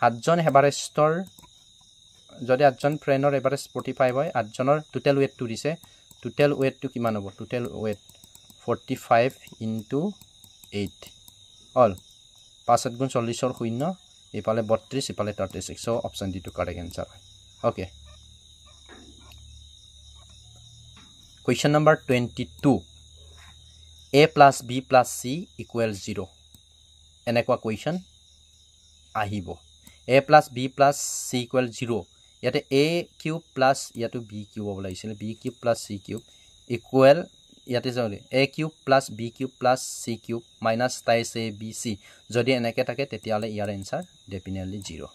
আঠজন এভাৰেজৰ যদি আঠজন ফ্ৰেণ্ডৰ এভাৰেজ 45 হয় আঠজনৰ টোটেল weight দিছে টোটেল weight কিমান হ'ব টোটেল weight 45 into 8 all 5 গুণ 40 ৰ শূন্য এফালে 32 এফালে 36 so option D two correct answer হয় okay question number 22 a plus b plus c equals 0 এনেকুৱা question আহিব a plus b plus c equals 0 ইয়াতে a cube plus ইয়াতো b cube হ'ব লাগিছিল b cube plus c cube equal ইয়াতে যাওলে a cube plus b cube plus c cube minus tiles a b c যদি এনেকে থাকে তেতিয়ালে ইয়াৰ आंसर ডেফিনেটলি 0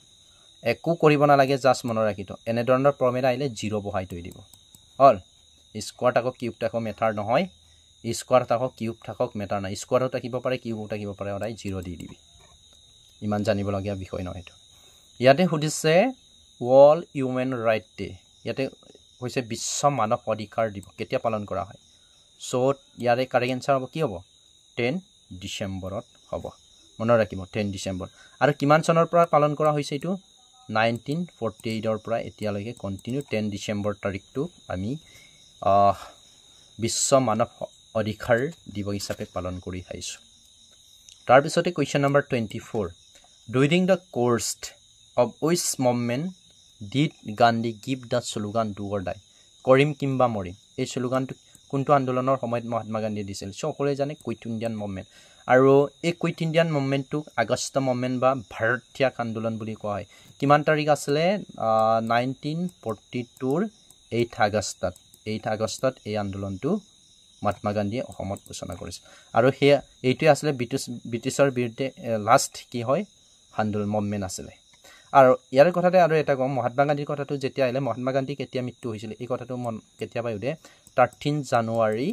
একো কৰিব না লাগে জাস্ট মন ৰাখিতো এনে ধৰণৰ ফৰ্মুলা আইলে 0 বহাই থৈ দিব all square taco cube taco matter নহয় স্কোয়াৰ টাকো কিউব টাকক মেটাৰ নাই স্কোয়াৰও থাকিব পাৰে কিউবও থাকিব পাৰে অৰাই 0 দি দিবি ইমান জানিব লগিয়া বিষয় নহয় এটো ইয়াতে সুধিছে ওয়ার্ল্ড হিউম্যান রাইট ডে ইয়াতে হৈছে বিশ্ব মানৱ অধিকাৰ দিৱস কেতিয়া পালন কৰা হয় সো ইয়াৰে কাৰেক্ট आंसर হ'ব কি হ'ব 10 ডিসেম্বৰত হ'ব মন ৰাখিব 10 ডিসেম্বৰ আৰু কিমান চনৰ পৰা পালন কৰা হৈছে এটো 1948 ৰ পৰা এতিয়ালৈকে কন্টিনিউ 10 ডিসেম্বৰ তাৰিখটো আমি বিশ্ব মানৱ অধিকাৰ দিৱস হিচাপে পালন কৰি আহিছো তাৰ পিছতে question number 24 during the course of which movement did Gandhi give the slogan do or die কৰিম কিম্বা মৰিম এই স্লোগানটো কোনটো আন্দোলনৰ সময়ত মহাত্মা গান্ধী দিছিল সকলোৱে জানে কুইট ইণ্ডিয়ান মুভমেন্ট আৰু এই কুইট ইণ্ডিয়ান মুভমেন্টটো আগষ্ট মুভমেন্ট বা ভাৰত ত্যাগ আন্দোলন বুলি কোৱা হয় কিমান তাৰিখ আছিল 1942 ৰ 8 আগষ্টত এই আন্দোলনটো মহাত্মা গান্ধীয়ে অসমত ঘোষণা কৰিছিল আৰু এইটো আছিল ব্ৰিটিছৰ বিৰুদ্ধে লাষ্ট কি হয় আন্দোলন মুভমেন্ট আছিল আৰু ইয়াৰ কথাতে আৰু এটা কম মহাত্মা গান্ধীৰ কথাটো যেতিয়া আইলে মহাত্মা গান্ধী কেতিয়া মৃত্যু হৈছিল এই কথাটো মন কেতিয়া পাইউদে 13 জানুৱাৰী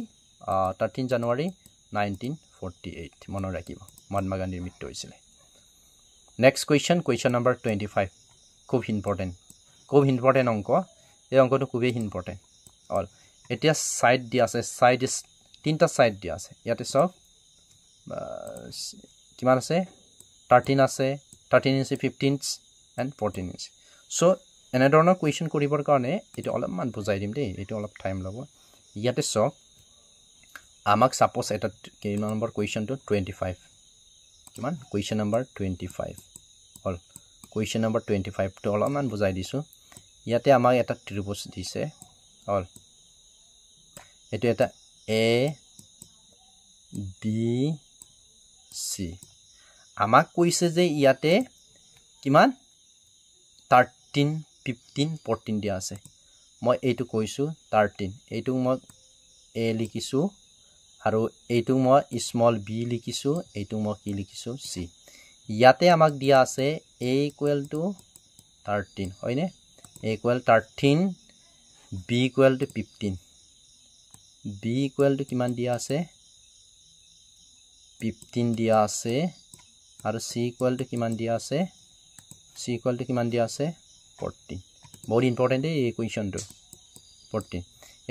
1948 মন ৰাখিব মহাত্মা গান্ধীৰ মৃত্যু হৈছিল নেক্সট কোৱেশ্চন নম্বৰ 25 খুব ইম্পৰ্টেন্ট অংক এই অংকটো খুবই ইম্পৰ্টেন্ট অল এতিয়া সাইড দি আছে সাইড তিনটা সাইড দি আছে ইয়াতে সব কিমান আছে 13 আছে 13 ইঞ্চি 15 and 14 inch so এনে ধৰণৰ কোৱেশ্চন কৰিবৰ কাৰণে এটো অলপমান বুজাই দিম দেই এটো অলপ টাইম ল'ব ইয়াতে সব আমাক সাপোজ এটা কেই নম্বৰ কোৱেশ্চনটো 25 কিমান কোৱেশ্চন নম্বৰ 25 হল কোৱেশ্চন নম্বৰ 25 টো অলপমান বুজাই দিছো ইয়াতে আমাক এটা ত্ৰিভুজ দিছে হল এটো এটা a b c আমাক কৈছে যে ইয়াতে কিমান 13 15 14 দিয়া আছে মই এইটো কৈছো 13 এইটো মই a লিখিছো আৰু এইটো মই স্মল b লিখিছো এইটো মই কি লিখিছো c ইয়াতে আমাক দিয়া আছে a = 13 হয়নে A equal 13 B equal to 15 B equal to কিমান দিয়া আছে 15 দিয়া আছে আৰু C equal to কিমান দিয়া আছে C equal to কিমান দিয়া আছে 14 বহুত ইম্পৰ্টেন্ট এই ইকুৱেশনটো 14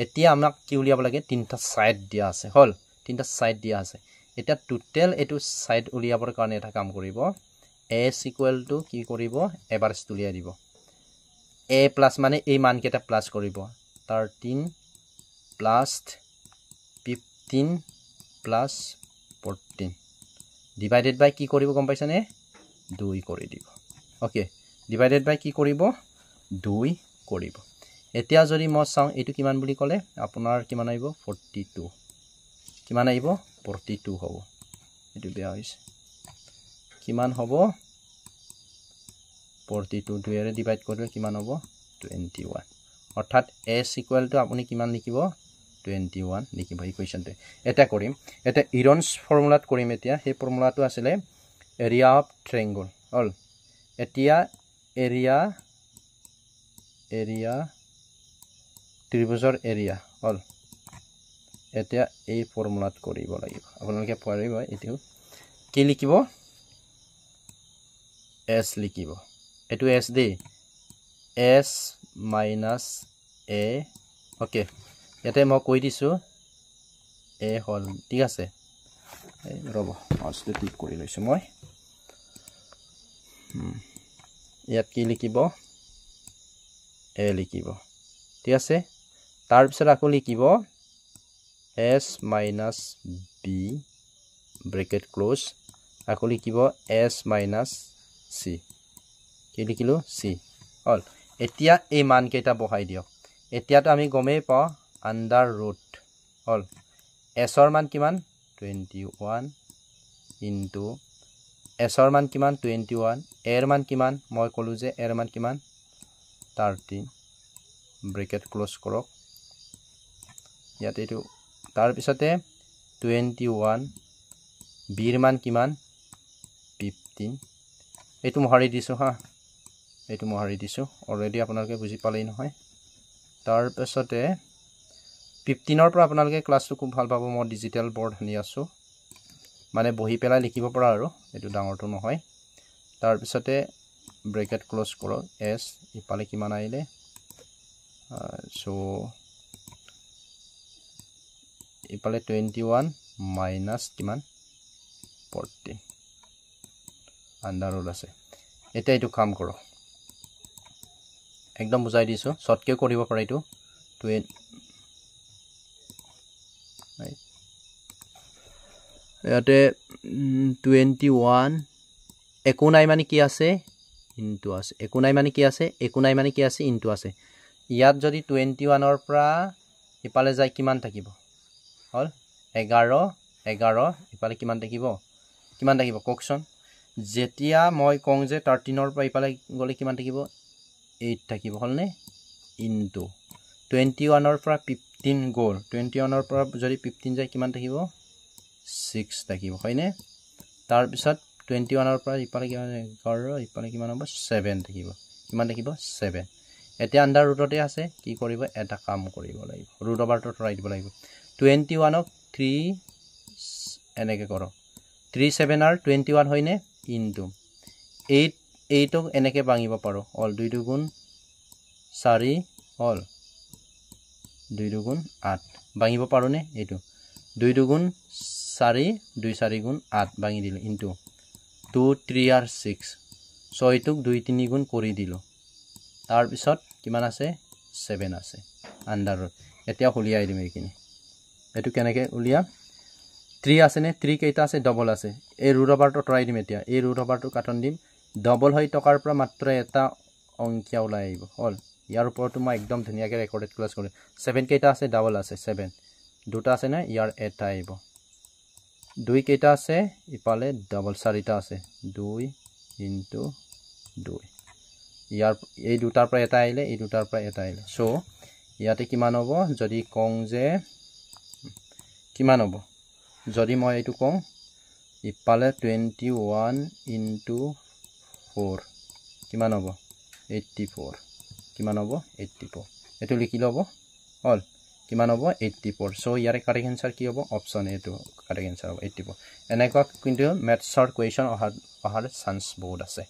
এতিয়া আমাক কি উলিয়াব লাগে তিনটা সাইড দিয়া আছে হল তিনটা সাইড দিয়া আছে এটা টোটাল এটো সাইড উলিয়াবৰ কাৰণে এটা কাম কৰিব s equal to কি কৰিব এভাৰেজ উলিয়াই দিব a plus মানে এই মান কেটা প্লাস কৰিব 13 plus 15 plus 14 divided by কি কৰিব গম পাইছানে 2 কৰি দিব ওকে divided by কি কৰিব 2 কৰিব এতিয়া যদি মই চাও এটো কিমান বুলি ক'লে আপোনাৰ কিমান আইব 42 কিমান আইব 42 হ'ব এটো বেয়া হৈছে কিমান হ'ব 42 2 এৰে ডিভাইড কৰিলে কিমান হ'ব 21 অৰ্থাৎ s equal to আপুনি কিমান লিখিব 21 লিখিব ইকুৱেশনটো এটা কৰিম এটা ইৰনছ ফৰ্মুলাত কৰিম এতিয়া সেই ফৰ্মুলাটো আছিল এৰিয়া অফ ট্ৰায়াঙ্গল হল এতিয়া এৰিয়া ত্ৰিভুজৰ এৰিয়া হল এতিয়া এই ফৰ্মুলাত কৰিব লাগিব আপোনালোকে পাৰিব এটো কি লিখিব s লিখিব এটো s দে s minus a ওকে ইয়াতে মই কৈ দিছো a হল ঠিক আছে ৰব মাউসটো টিক কৰি লৈছো মই ইয়াত কি লিখিব a লিখিব ঠিক আছে তাৰ পিছত আকৌ লিখিব s minus b bracket close আকৌ লিখিব s minus c কি লিখিলো c হল এতিয়া এই মান কেটা বহাই দিও এতিয়াটো আমি গমেই পাও আন্ডাৰ ৰুট হল s ৰ মান কিমান 21 ইনটু s ৰ মান কিমান 21 a ৰ মান কিমান মই কলো যে a ৰ মান কিমান 13 ব্ৰেকেট ক্লোজ কৰক ইয়াতে এটো তাৰ পিছতে 21 b ৰ মান কিমান 15 এটো মহাৰি দিছো হা এটো মহাৰি দিছো অলৰেডি আপোনালোকে বুজি পালেই নহয় তাৰ পিছতে 15 ৰ পৰা আপোনালোকে ক্লাছটো খুব ভাল পাব মই ডিজিটাল বৰ্ড আনি আছো মানে বহি পেলাই লিখিব পৰা আৰু এটো ডাঙৰটো নহয় তাৰ পিছতে ব্ৰেকেট ক্লোজ কৰক s ইপালে কিমান আইলে সো ইপালে 21 মাইনাস কিমান 14 আন্ডাৰ ৰুট আছে এটা এটো কাম কৰক একদম বুজাই দিছো শৰ্টকে কৰিব পাৰে এটো ইয়াতে 21 একো নাই মানে কি আছে ইনটু আছে একো নাই মানে কি আছে একো নাই মানে কি আছে ইনটু আছে ইয়াত যদি 21 ৰ পৰা ইপালে যায় কিমান থাকিব হল 11 ইপালে কিমান থাকিব কোকচন যেতিয়া মই কং যে 13 ৰ পৰা ইপালে গলে কিমান থাকিব 8 থাকিব হলনে ইনটু 21 ৰ পৰা 15 গল 21 ৰ পৰা যদি 15 যায় কিমান থাকিব 6 থাকিব হয়নে তাৰ পিছত 21 ৰ পৰা ইপালে কিমান 11 ইপালে কিমান হ'ব 7 থাকিব কিমান থাকিব 7 এতিয়া আন্ডাৰ ৰুটতে আছে কি কৰিব এটা কাম কৰিব লাগিব ৰুট ওভাৰটো ট্ৰাই দিব লাগিব 21 ক 3 এনেকে কৰক 3 7 আৰ 21 হয়নে ইনটু 8 ক এনেকে ভাঙিব পাৰো অল 2 দুগুণ 4 অল 2 দুগুণ 8 ভাঙিব পাৰো নে এটো 2 দুগুণ 4 2 4 গুণ 8 ভাঙি দিলো ইনটু 2 3 আর 6 6 টোক 2 3 গুণ কৰি দিলো তাৰ পিছত কিমান আছে 7 আছে আন্ডাৰ ৰুট এতিয়া উলিয়াই দিম এইখিনি এটো কেনেকে উলিয়া 3 আছে নে 3 কেইটা আছে ডবল আছে এই ৰুট ওভাৰটো ট্ৰাই দিম এতিয়া এই ৰুট ওভাৰটো কাটন দিম ডবল হৈ টকাৰ পৰা মাত্ৰ এটা অংকিয়া ওলাই আহিব হল ইয়াৰ ওপৰটো মই একদম ধুনিয়াকে ৰেকৰ্ডেড ক্লাস কৰিম 7 কেইটা আছে ডাবল আছে 7 দুটা আছে না ইয়াৰ এটা আহিব 2 কেইটা আছে ইপালে ডাবল 4টা আছে 2 ইনটু 2 ইয়াৰ এই দুটাৰ পৰা এটা আহিলে এই দুটাৰ পৰা এটা আহিলে সো ইয়াতে কিমান হ'ব যদি কং যে কিমান হ'ব যদি মই এটো কং ইপালে 21 ইনটু 4 কিমান হ'ব 84 কিমান হ'ব 84 এটো লিখি লব হল কিমান হ'ব 84 সো ইয়াৰে কাৰেক্ট आंसर কি হ'ব অপচন এ টো কাৰেক্ট आंसर হ'ব 84 এনেকুৱা কিন্তু ম্যাথছৰ কোৱেশ্চন অহাৰ চান্স বহুত আছে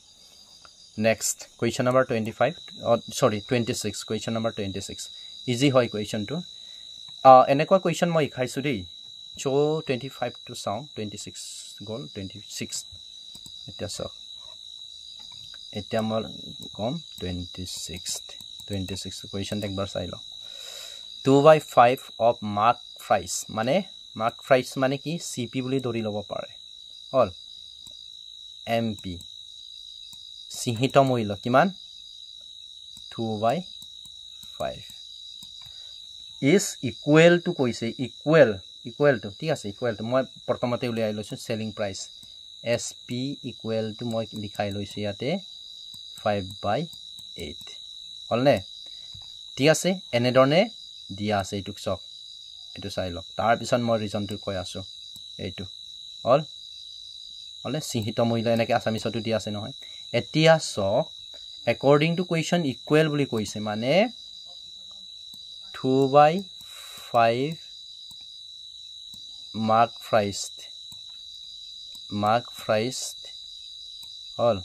next question number 26 question number 26 easy হয় কোৱেশ্চনটো এনেকুৱা কোৱেশ্চন মই খাইছো দেই সো 25 টু চাও 26 গল 26 এটা চাও এটা মই কম 26 কোৱেশ্চন একবাৰ চাই লও 2/5 of mark price মানে কি CP বুলি ধৰি লব পাৰে হল MP সিহিত মূল্য কিমান 2/5 is equal to কৈছে equal to ঠিক আছে equal to মই প্ৰথমতে উলিয়াই লৈছো selling price SP equal to মই লিখাই লৈছো ইয়াতে 5/8 হলনে ঠিক আছে এনে ধৰণে দিয়া আছে এটুক চক এটো চাই লওক তাৰ পিছত মই ৰিজনটো কৈ আছো এইটো হলনে সিহিত মূল্য এনেকে আসামিছটো দিয়া আছে নহয় এতিয়া চক according to question equal বুলি কৈছে মানে 2/5 mark priced all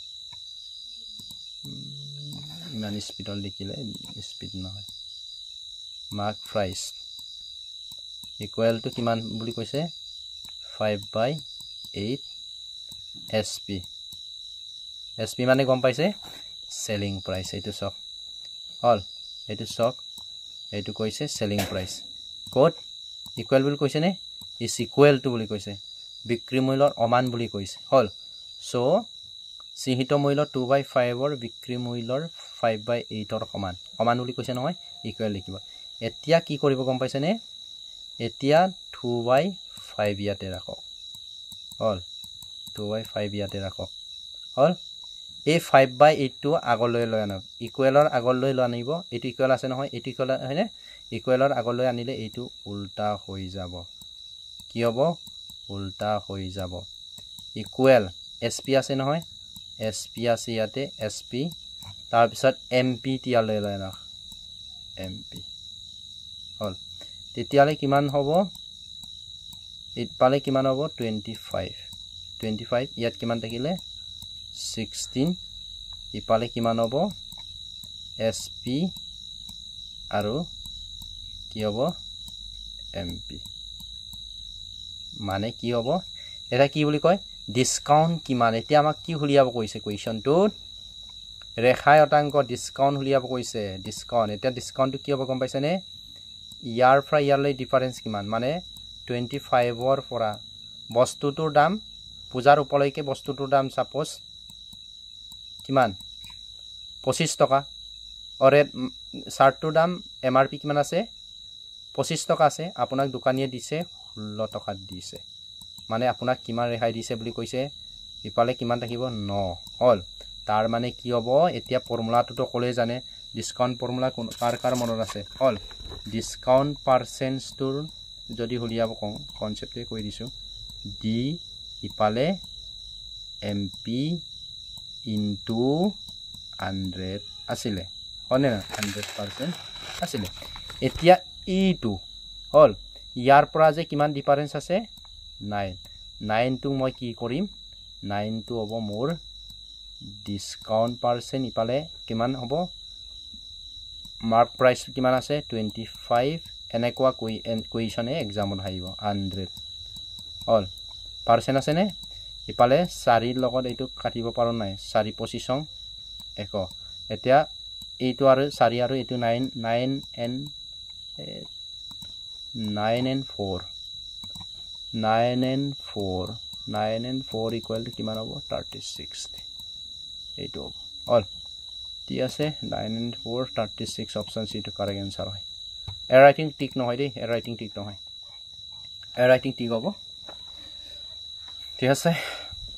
ইমান স্পিডত লিখিলে স্পিড নহয় mark price equal to কিমান বুলি কৈছে 5/8 SP মানে গম পাইছে selling price এইটো চক all এইটো চক এইটো কৈছে selling price কোড equal বুলি কৈছে নে is equal to বুলি কৈছে বিক্ৰী মূল্যৰ সমান বুলি কৈছে হল সো সিহিত মূল্য 2/5 ৰ বিক্ৰী মূল্যৰ 5/8 ৰ সমান বুলি কৈছে নহয় equal লিখিব এতিয়া কি কৰিব গম পাইছে নে এতিয়া 2/5 ইয়াতে ৰাখক হল 2/5 ইয়াতে ৰাখক হল এই 5/8 টো আগলৈ লৈ আনক ইকুৱেলৰ আগলৈ লৈ আনিব এটো ইকুৱেল আছে নহয় এটো ইকুৱেল হয়নে ইকুৱেলৰ আগলৈ আনিলে এইটো উল্টা হৈ যাব কি হ'ব উল্টা হৈ যাব ইকুৱেল SP আছে নহয় SP আছে ইয়াতে SP তাৰ পিছত MP তিয়ালৈ লৈ আনক MP হল তেতিয়ালে কিমান হ'ব ইপালে কিমান হ'ব 25 ইয়াত কিমান থাকিলে 16 ইপালে কিমান হ'ব SP আৰু কি হ'ব MP মানে কি হ'ব এটা কি বুলি কয় ডিসকাউন্ট কিমান এতিয়া আমাক কি উলিয়াব কৈছে কোৱেশ্চনটোত ৰেখাই অটাংক ডিসকাউন্ট উলিয়াব কৈছে ডিসকাউন্ট এতিয়া ডিসকাউন্টটো কি হ'ব গম পাইছে নে ইয়াৰ পৰা ইয়ালৈ ডিফাৰেন্স কিমান মানে 25 ৰ পৰা বস্তুটোৰ দাম পূজাৰ উপলৈকে বস্তুটোৰ দাম সাপোজ কিমান 25 টকা অৰে শাৰ্টটোৰ দাম MRP কিমান আছে 25 টকা আছে আপোনাক দোকানীয়ে দিছে 16 টকা দিছে মানে আপোনাক কিমান ৰেহাই দিছে বুলি কৈছে ইপালে কিমান থাকিব 9 হল তাৰ মানে কি হ'ব এতিয়া ফৰ্মুলাটো তো কলে জানে ডিসকাউন্ট ফৰ্মুলা কোন কাৰ মনত আছে হল ডিসকাউন্ট পাৰ্সেন্টেজ টোৰ যদি হলিয়াব কনসেপ্টে কৈ দিছো ডি ইপালে MP into 100 আসিলে হনে না 100% আসিলে এতিয়া E2 হল ইয়াৰ পৰা যে কিমান ডিফাৰেন্স আছে 9 টো মই কি কৰিম 9 টো হ'ব মোৰ ডিসকাউন্ট পাৰ্সেন্ট ইপালে কিমান হ'ব মাৰ্ক প্ৰাইস কিমান আছে 25 এনেকুৱা কুৱেশ্যনে এক্সামত আহিব 100 হল পাৰ্সেন্ট আছে নে ইপালে 4 লগত এইটো কাটিব পাৰো নাই 4 পজিশন 1 এতিয়া এইটো আৰু 4 আৰু এইটো 9 and 4 equal to কিমান হ'ব 36 এইটো হল ঠিক আছে 9 and 4 36 অপশন সি টো কারেক্ট आंसर হয় এ রাইটিং ঠিক নহয় দেই এ রাইটিং ঠিক নহয় এ রাইটিং ঠিক হ'ব ঠিক আছে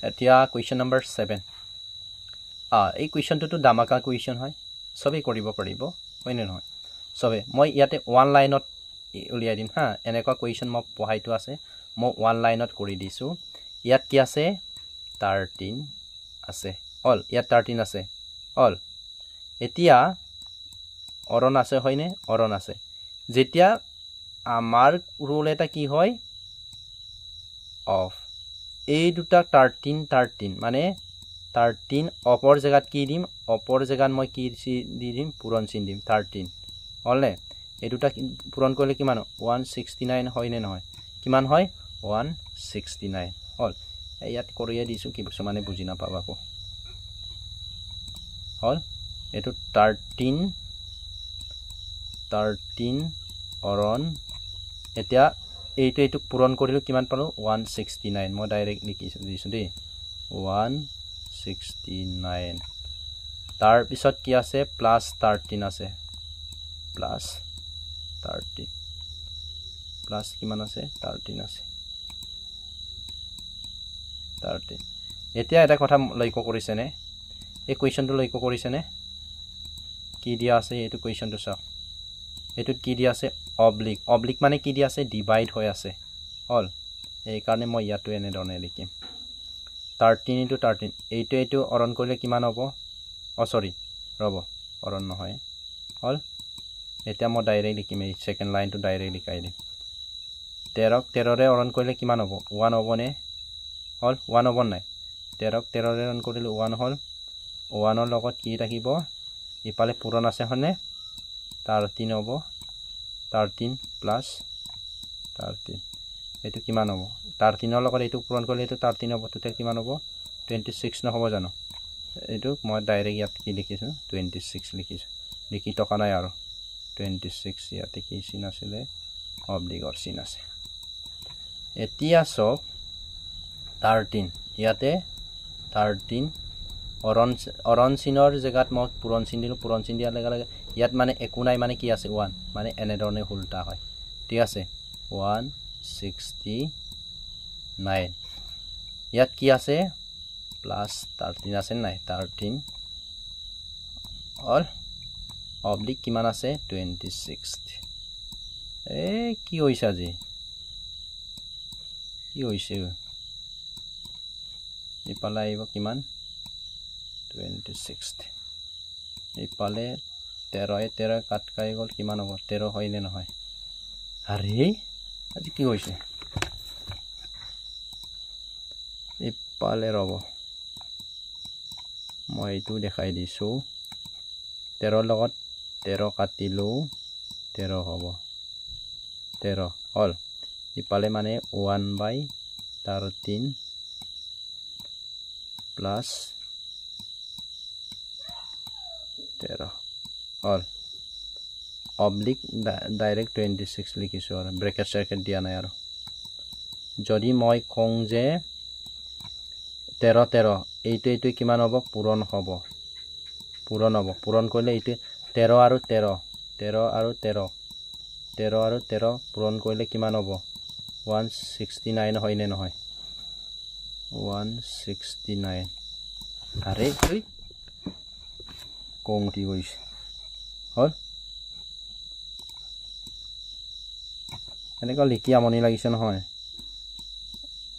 এতিয়া কোৱেশ্চন নম্বৰ 7 এই কোৱেশ্চনটো দামাকা কোৱেশ্চন হয় সবে কৰিব পাৰিব হয়নে নহয় সবে মই ইয়াতে ওৱান লাইনত উলিয়াই দিম হা এনেকুৱা কোৱেশ্চন মই পঢ়াইটো আছে মই ওৱান লাইনত কৰি দিছো ইয়াত কি আছে 13 আছে হল ইয়াত 13 আছে হল এতিয়া অৰণ আছে হয়নে অৰণ আছে যেতিয়া আমাৰ ৰুল এটা কি হয় অফ এই দুটা 13 মানে 13 অপৰ জায়গাত কি দিম অপৰ জায়গাত মই কি দি দিম পূৰণ চিন দিম 13 হলনে এই দুটা পূৰণ কৰিলে কিমান 169 হয় নে নহয় কিমান হয় 169 হল ইয়াত কৰিয়ে দিছো কি মানে বুজি নাপাব আকৌ হল এটো 13 অৰণ এতিয়া এইটো পূৰণ কৰিলো কিমান পালো 169 মই ডাইৰেক্ট লিখিছো দিছো দেই 169 তাৰ পিছত কি আছে প্লাস 13 আছে প্লাস 13 প্লাস কিমান আছে 13 আছে 13 এতিয়া এটা কথা লক্ষ্য কৰিছে নে এই কোৱেশ্চনটো লক্ষ্য কৰিছে নে কি দিয়া আছে এইটো কোৱেশ্চনটো চাও এটুত কি দিয়া আছে অবলিক মানে কি দিয়া আছে ডিভাইড হৈ আছে হল এই কাৰণে মই ইয়াটো এনে ধৰণে লিখিম 13 * 13 এইটো অৰণ কৰিলে কিমান হ'ব সৰি ৰব অৰণ নহয় হল এতিয়া মই ডাইৰেক্ট লিখিম এই সেকেন্ড লাইনটো ডাইৰেক্ট লিখাই দিম 13 ৰে অৰণ কৰিলে কিমান হ'ব 1 হ'ব নে হল 1 হ'ব নাই 13 ৰে অৰণ কৰিলে 1 হল 1 ৰ লগত কি থাকিব ইপালে পূৰণ আছে হনে 13 হ'ব 13 প্লাস 13 এটো কিমান হ'ব 13 ৰ লগত এটো পূৰণ কৰিলে এটো 13 হ'ব টোটেল কিমান হ'ব 26 নহব জানো এটো মই ডাইৰেক্ট ইয়াত কি লিখিছো 26 লিখিছো লিখি টকা নাই আৰু 26 ইয়াতে কি চিন আছিল অবলিগৰ চিন আছে এতিয়া সব 13 ইয়াতে 13 অৰণ চিনৰ জায়গাত মই পূৰণ চিন দিলো পূৰণ চিন দিয়াৰ লগে ইয়াত মানে একো নাই মানে কি আছে 1 মানে এনে ধৰণে উল্টা হয় ঠিক আছে 169 ইয়াত কি আছে প্লাস 13 আছে নাই 13 অল অবলিক কিমান আছে 26 কি হৈছে আজি কি হৈছে ইপালে আহিব কিমান 26 ইপালে 13 কাট খাই গল কিমান হ'ব 13 হয় নে নহয় আরে আজি কি হৈছে ইপালে ৰব মই এইটো দেখাই দিছো 13 লগত 13 কাটিলো 13 হ'ব 13 হল ইপালে মানে 1/13 প্লাস 13 হল অবলিক ডাইরেক্ট 26 লিখিছো আৰু ব্ৰেকেট সাৰ্কেট দিয়া নাই আৰু যদি মই কং যে 13 এইটো কিমান হ'ব পূৰণ হ'ব পূৰণ কৰিলে এইটো 13 আৰু 13 পূৰণ কৰিলে কিমান হ'ব 169 হয় নে নহয় 169 আরে কংটি গৈছে হল এনেকৈ লিখি আমনি লাগিছে নহয়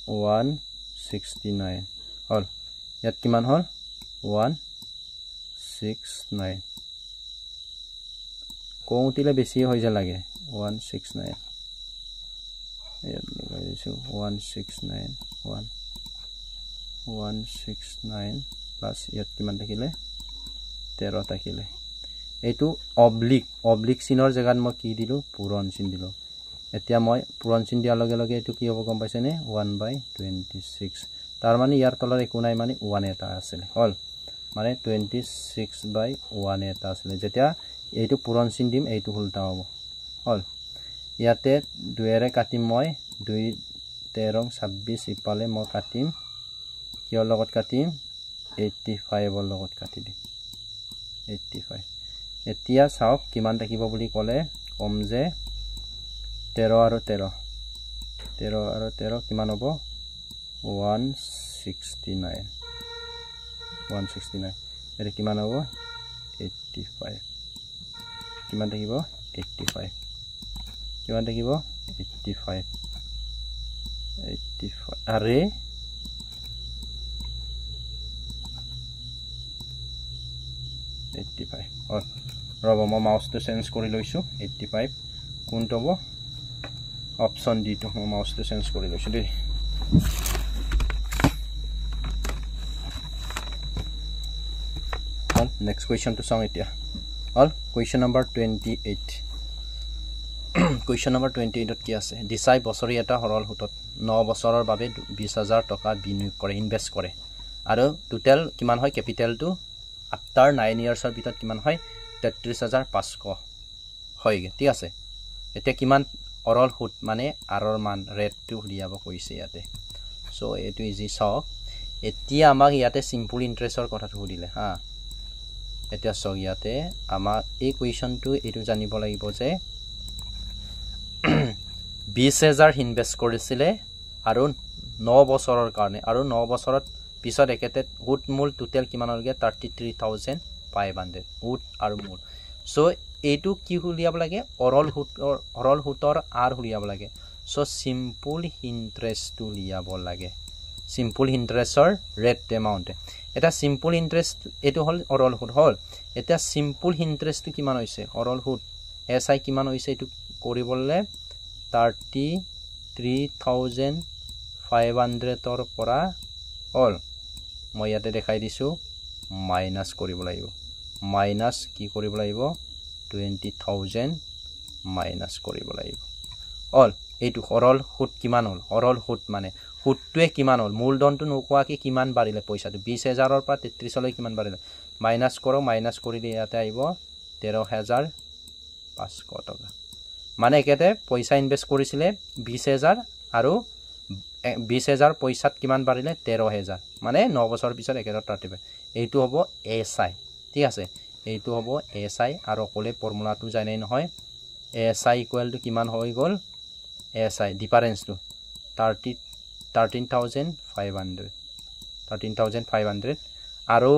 169 হল ইয়াত কিমান হল 169 কংটিলে বেছি হৈ যায় লাগে 169 ইয়াত লগাই দিছো 169 প্লাস ইয়াত কিমান থাকিলে 13 থাকিলে এইটো অবলিক চিনৰ জায়গাত মই কি দিলো পূৰণ চিন দিলো এতিয়া মই পূৰণ চিন দিয়াৰ লগে লগে এটো কি হ'ব গম পাইছে নে 1/26 তাৰ মানে ইয়াৰ তলৰ একো নাই মানে 1 এটা আছিল হল মানে 26/1 এটা আছিল যেতিয়া এইটো পূৰণ চিন দিম এইটো উল্টা হ'ব হল ইয়াতে 2 এৰে কাটিম মই 2 13 26 ইপালে মই কাটিম কিহৰ লগত কাটিম 85 ৰ লগত কাটি দিম 85 এতিয়া চাওক কিমান থাকিব বুলি ক'লে কম যে 13 আৰু 13 কিমান হ'ব 169 এৰে কিমান হ'ব 85 কিমান থাকিব 85 কিমান থাকিব 85 আরে ৰ'ব মই মাউচটো চেঞ্জ কৰি লৈছোঁ 85 কোনটো হ'ব অপশ্যন ডিটো মই মাউচটো চেঞ্জ কৰি লৈছোঁ দেই নেক্সট কুৱেশ্যনটো চাওঁ এতিয়া all question number 28 question number 28ত কি আছে দিছাই বছৰি এটা সৰল সুতত 9 বছৰৰ বাবে 20,000 টকা বিনিয়োগ কৰে ইনভেষ্ট কৰে আৰু টোটেল কিমান হয় কেপিটেলটো আফটাৰ 9 ইয়াৰ্ছৰ ভিতৰত কিমান হয় 33,500 হয়গে ঠিক আছে এতিয়া কিমান অৰল সুত মানে আৰৰ মান ৰেটটো উলিয়াব কৈছে ইয়াতে সো এটো ইজি চাওক এতিয়া আমাক ইয়াতে সিম্পল ইন্টাৰেষ্টৰ কথাটো সুধিলে হা এতিয়া চাওক ইয়াতে আমাক এই কুৱেশ্যনটো এটো জানিব লাগিব যে 20,000 ইনভেষ্ট কৰিছিলে আৰু 9 বছৰৰ কাৰণে আৰু 9 বছৰত পিছত একেতে উট মূল টোটেল কিমান হলগে 33,500 উট আৰু মূল সো এইটো কি উলিয়াব লাগে অৰল হুতৰ আৰ উলিয়াব লাগে সো সিম্পল ইন্টাৰেষ্ট উলিয়াব লাগে সিম্পল ইন্টাৰেষ্টৰ ৰেট এমাউন্ট এটা সিম্পল ইন্টাৰেষ্ট এটো হল অৰল হুত হল এটা সিম্পল ইন্টাৰেষ্ট কিমান হৈছে অৰল হুত এসআই কিমান হৈছে এটো কৰিবলে 33,500 ৰ পৰা অল মই ইয়াতে দেখাই দিছো মাইনাস কৰিব লাগিব মাইনাস কি কৰিব লাগিব 20,000 মাইনাস কৰিব লাগিব অল এইটো অৰল হুত কিমান হল অৰল হুত মানে হুতটোৱে কিমান হল মূলধনটো নোকোৱাকে কিমান বাঢ়িলে পইচাটো 20,000 ৰ পৰা 33 লৈ কিমান বাঢ়িলে মাইনাস কৰক মাইনাস কৰিলে ইয়াতে আহিব 13,500 টকা মানে একেতে পইচা ইনভেষ্ট কৰিছিলে 20,000 আৰু 20,000 পইচাত কিমান বাঢ়িলে 13,000 মানে 9 বছৰ পিছত একেটা 35 এইটো হ'ব এসআই ঠিক আছে এইটো হ'ব এসআই আৰু কোলে ফৰ্মুলাটো জানাই নহয় এসআই ইকুৱেল টু কিমান হৈ গল এসআই ডিফাৰেন্সটো 13,500 আৰু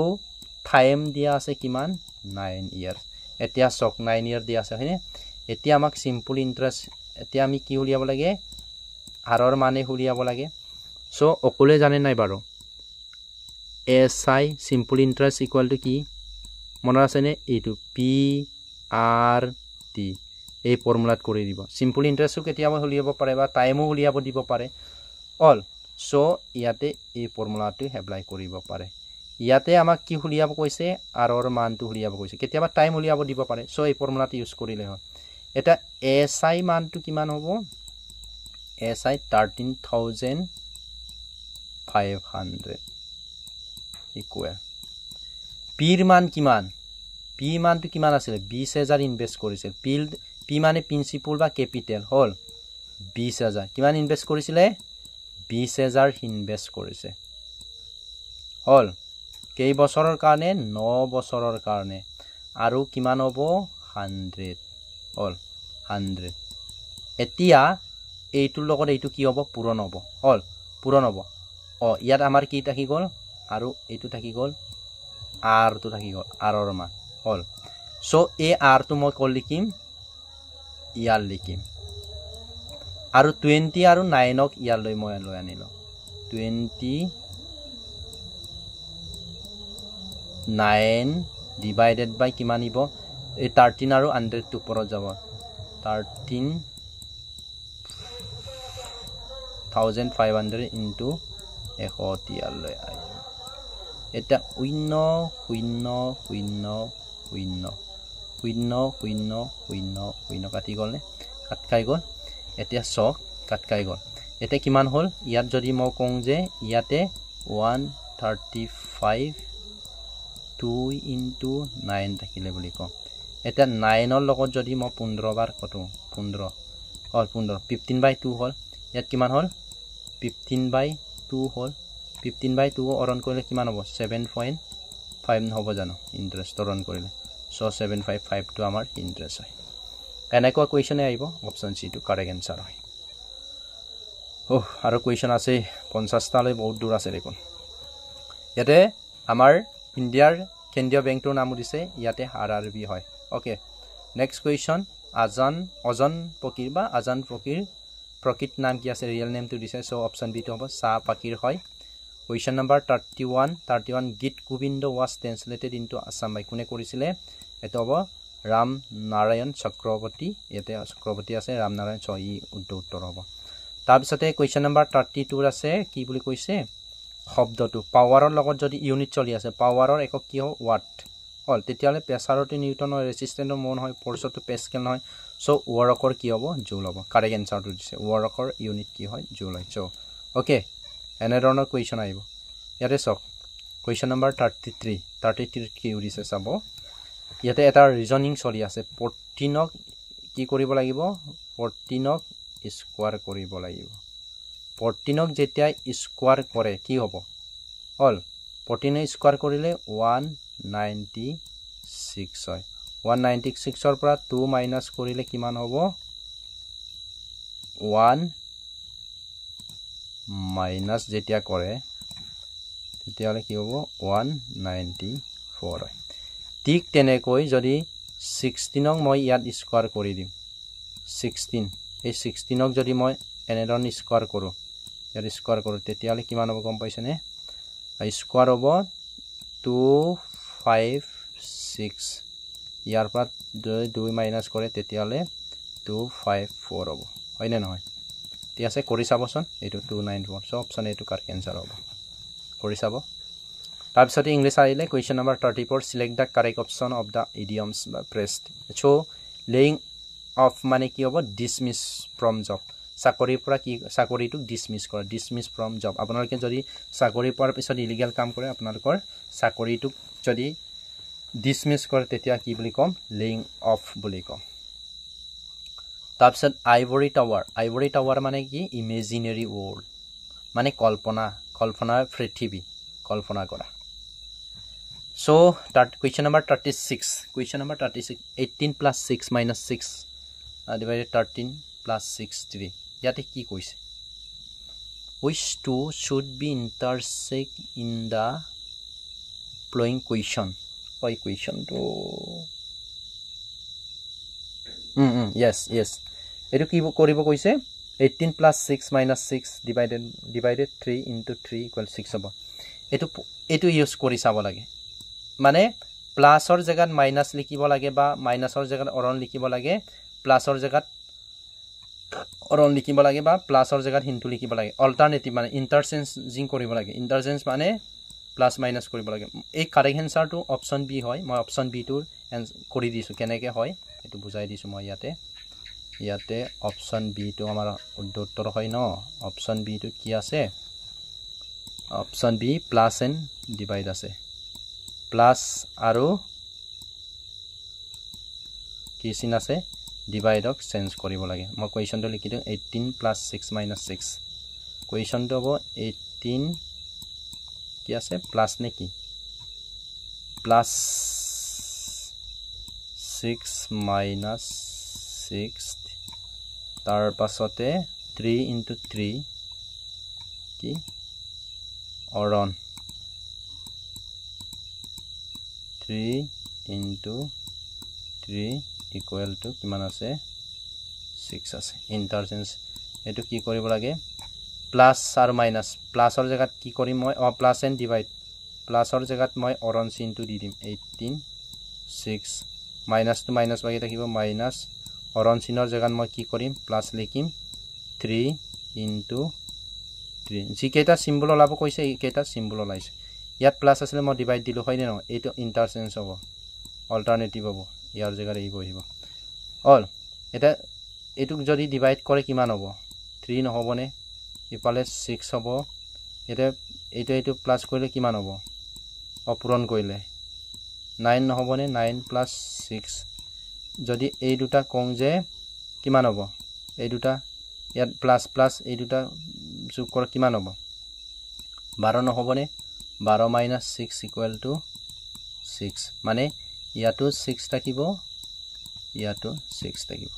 টাইম দিয়া আছে কিমান 9 ইয়াৰ এতিয়া চক 9 ইয়াৰ দিয়া আছে হয়নে এতিয়া আমাক সিম্পল ইন্টাৰেষ্ট এতিয়া আমি কি উলিয়াব লাগে আৰৰ মানে উলিয়াব লাগে সো অকলে জানে নাই বাৰু SI simple interest equal to কি মনত আছে নে এইটো পি আৰ টি এই ফৰ্মুলাত কৰি দিব সিম্পল ইন্টাৰেষ্টও কেতিয়াবা উলিয়াব পাৰে বা টাইমও উলিয়াব দিব পাৰে অল সো ইয়াতে এই ফৰ্মুলাটো এপ্লাই কৰিব পাৰে ইয়াতে আমাক কি উলিয়াব কৈছে আৰৰ মানটো উলিয়াব কৈছে কেতিয়াবা টাইম উলিয়াব দিব পাৰে সো এই ফৰ্মুলাটো ইউজ কৰিলে হয় এটা এসআই মানটো কিমান হ'ব এসআই 13,500 ইকুৱেল পিৰ মান কিমান পি মানটো কিমান আছিল 20,000 ইনভেষ্ট কৰিছিল পি মানে প্ৰিন্সিপাল বা ক্যাপিটেল হল 20,000 কিমান ইনভেষ্ট কৰিছিলে 20,000 ইনভেষ্ট কৰিছে হল কেই বছৰৰ কাৰণে 9 বছৰৰ কাৰণে আৰু কিমান হ'ব 100 হল 100 এতিয়া এইটোৰ লগত এইটো কি হ'ব পূৰণ হ'ব হল পূৰণ হ'ব ইয়াত আমাৰ কি থাকি গল আৰু এইটো থাকি গল আৰ টো থাকি গল আৰৰ মান হল সো এই আৰ টো মই কল লিখিম ইয়াৰ লিখিম আৰু 20 আৰু 9 ক ইয়াৰ লৈ মই লৈ আনিলো 29 ডিভাইডেড বাই কিমান নিব এই 13 আৰু 100 টো ওপৰত যাব 13,500 ইনটু 100 ইয়াৰ লৈ আহি এটা 0 কাটি গল নে কাট খাই গল এতিয়া চক কাট খাই গল এতিয়া কিমান হল ইয়াত যদি মই কওঁ যে ইয়াতে 135 2 ইনটু 9 থাকিলে বুলি কওঁ এটা 9 ৰ লগত যদি মই 15 বাৰ কটো 15 হল 15/2 হল ইয়াত কিমান হল 15/2 হল 15/2 অৰণ কৰিলে কিমান হ'ব 7.5 হ'ব জানো ইন্টাৰেষ্ট অৰণ কৰিলে সো 755 টো আমাৰ ইন্টাৰেষ্ট হয় এনেকুৱা কোৱেশ্চন আহিব অপচন সি টো কাৰেক্ট আনসাৰ হয় আৰু কোৱেশ্চন আছে 50 টা লৈ বহুত দূৰ আছে দেখোন ইয়াতে আমাৰ ইণ্ডিয়াৰ কেন্দ্ৰীয় বেংকটোৰ নাম দিছে ইয়াতে আৰআৰবি হয় ওকে নেক্সট কোৱেশ্চন অজন ফকিৰ বা আজান ফকিৰ প্ৰকৃত নাম কি আছে ৰিয়েল নেমটো দিছে সো অপচন বি টো হ'ব শাহ ফকিৰ হয় Question number 31 গীত Gobinda was translated into Assam by কোনে কৰিছিলে এটো হ'ব ৰাম নাৰায়ণ চক্ৰৱৰ্তী ইয়াতে চক্ৰৱৰ্তী আছে ৰাম নাৰায়ণ চ ই উত্তৰ হ'ব তাৰপিছতে কুৱেশ্যন নম্বৰ 32 আছে কি বুলি কৈছে শব্দটো পাৱাৰৰ লগত যদি ইউনিট চলি আছে পাৱাৰৰ একক কি হয় ওৱাট হল তেতিয়ালে প্ৰেছাৰটো নিউটন হয় ৰেজিস্ট্যান্সৰ মন হয় ফোৰ্সটো পেস্কেল নহয় সো ওয়াৰ্কৰ কি হ'ব জুল হ'ব কাৰেক্ট আনসাৰটো দিছে ওয়াৰ্কৰ ইউনিট কি হয় জুল হয় সো ওকে এনে ধৰণৰ কুৱেশ্যন আহিব ইয়াতে চক কুৱেশ্যন নম্বৰ 33 কি উৰিছে চাব ইয়াতে এটা ৰিজনিং চলি আছে 14ক কি কৰিব লাগিব 14ক স্কয়াৰ কৰিব লাগিব 14ক যেতিয়া স্কয়াৰ কৰে কি হ'ব হল 14 স্কয়াৰ কৰিলে 196 হয় 196 ৰ পৰা 2 মাইনাস কৰিলে কিমান হ'ব 1 মাইনাস যেতিয়া কৰে তেতিয়ালে কি হ'ব 194 হয় ঠিক তেনেকৈ যদি 16ক মই ইয়াত স্কয়াৰ কৰি দিম 16 এই 16ক যদি মই এনেধৰণ স্কয়াৰ কৰো ইয়াত স্কয়াৰ কৰো তেতিয়ালে কিমান হ'ব গম পাইছেনে স্কয়াৰ হ'ব 256 ইয়াৰ পৰা 2 মাইনাস কৰে তেতিয়ালে 254 হ'ব হয় নে নহয় ঠিক আছে কৰি চাবচোন এটো 294 সো অপচন এটো কাৰেক্ট आंसर হ'ব কৰি চাব তাৰপিছত ইংলিশ আহিলে question number 34 select the correct option of the idioms বা প্ৰেস্ট সো লেইং অফ মানে কি হ'ব ডিসমিস ফ্ৰম জব চাকৰিৰ পৰা কি চাকৰিটো ডিসমিস কৰে ডিসমিস ফ্ৰম জব আপোনালোকে যদি চাকৰি পোৱাৰ পিছত ইলিগেল কাম কৰে আপোনালোকৰ চাকৰিটো যদি ডিসমিস কৰে তেতিয়া কি বুলি কম লেইং অফ বুলি কম তাৰপিছত আইভৰি টাৱাৰ মানে কি ইমেজিনাৰী ওয়াৰ্ল্ড মানে কল্পনা পৃথিৱী কল্পনা কৰা so question number 36 18 plus 6 minus 6 divided 13 plus 6 3 ইয়াতে কি কৈছে which two should be intersect in the following question to yes এটো কি কৰিব কৈছে 18 plus 6 minus 6 divided 3 into 3 equal 6 হ'ব এটো ইউজ কৰি চাব লাগে মানে প্লাসৰ জায়গাত মাইনাস লিখিব লাগে বা মাইনাসৰ জায়গাত অৰণ লিখিব লাগে প্লাসৰ জায়গাত অৰণ লিখিব লাগে বা প্লাসৰ জায়গাত হিন্টু লিখিব লাগে অল্টাৰনেটিভ মানে ইন্টাৰচেঞ্জিং কৰিব লাগে ইন্টাৰচেঞ্জ মানে প্লাস মাইনাস কৰিব লাগে এই কাৰেক্ট আনসাৰটো অপচন বি হয় মই অপচন বি টো কৰি দিছো কেনেকে হয় এটো বুজাই দিছো মই ইয়াতে অপচন বি টো আমাৰ উত্তৰ হয় ন অপচন বি টো কি আছে option B plus and divide আছে প্লাস আৰু কি চিন আছে ডিভাইডক চেঞ্জ কৰিব লাগে মই কোৱেশ্চনটো লিখি দিম 18 plus 6 minus 6 কোৱেশ্চনটো হ'ব 18 কি আছে প্লাস নে কি প্লাস 6 minus 6 তাৰ পাছতে 3 into 3 কি অৰণ 3 into 3 equal to কিমান আছে 6 আছে ইন্টাৰচেঞ্জ এটো কি কৰিব লাগে প্লাস আৰু মাইনাস প্লাসৰ জায়গাত কি কৰিম মই প্লাস এন্ড ডিভাইড প্লাসৰ জায়গাত মই অৰণ চিনটো দি দিম 18 6 মাইনাস টু মাইনাস বাকি থাকিব মাইনাস অৰণ চিনৰ জায়গাত মই কি কৰিম প্লাস লিখিম 3 into 3 যি কেটা সিম্বল ওলাব কৈছে এই কেটা সিম্বল ওলাইছে ইয়াত প্লাস আছিল মই ডিভাইড দিলো হয় নে ন এটো ইন্টারচেঞ্জ হ'ব অল্টারনেটিভ হ'ব ইয়াৰ জায়গাত এই বহিব অল এটা এটুক যদি ডিভাইড কৰে কিমান হ'ব 3 নহবনে ইপালে 6 হ'ব এটো প্লাস কৰিলে কিমান হ'ব অপূৰণ কৰিলে 9 নহবনে 9 plus 6 যদি এই দুটা কং যে কিমান হ'ব এই দুটা ইয়াত প্লাস এই দুটা যোগ কৰা কিমান হ'ব 12 নহবনে 12 minus 6 equal to 6 মানে ইয়াতো 6 থাকিব ইয়াতো 6 থাকিব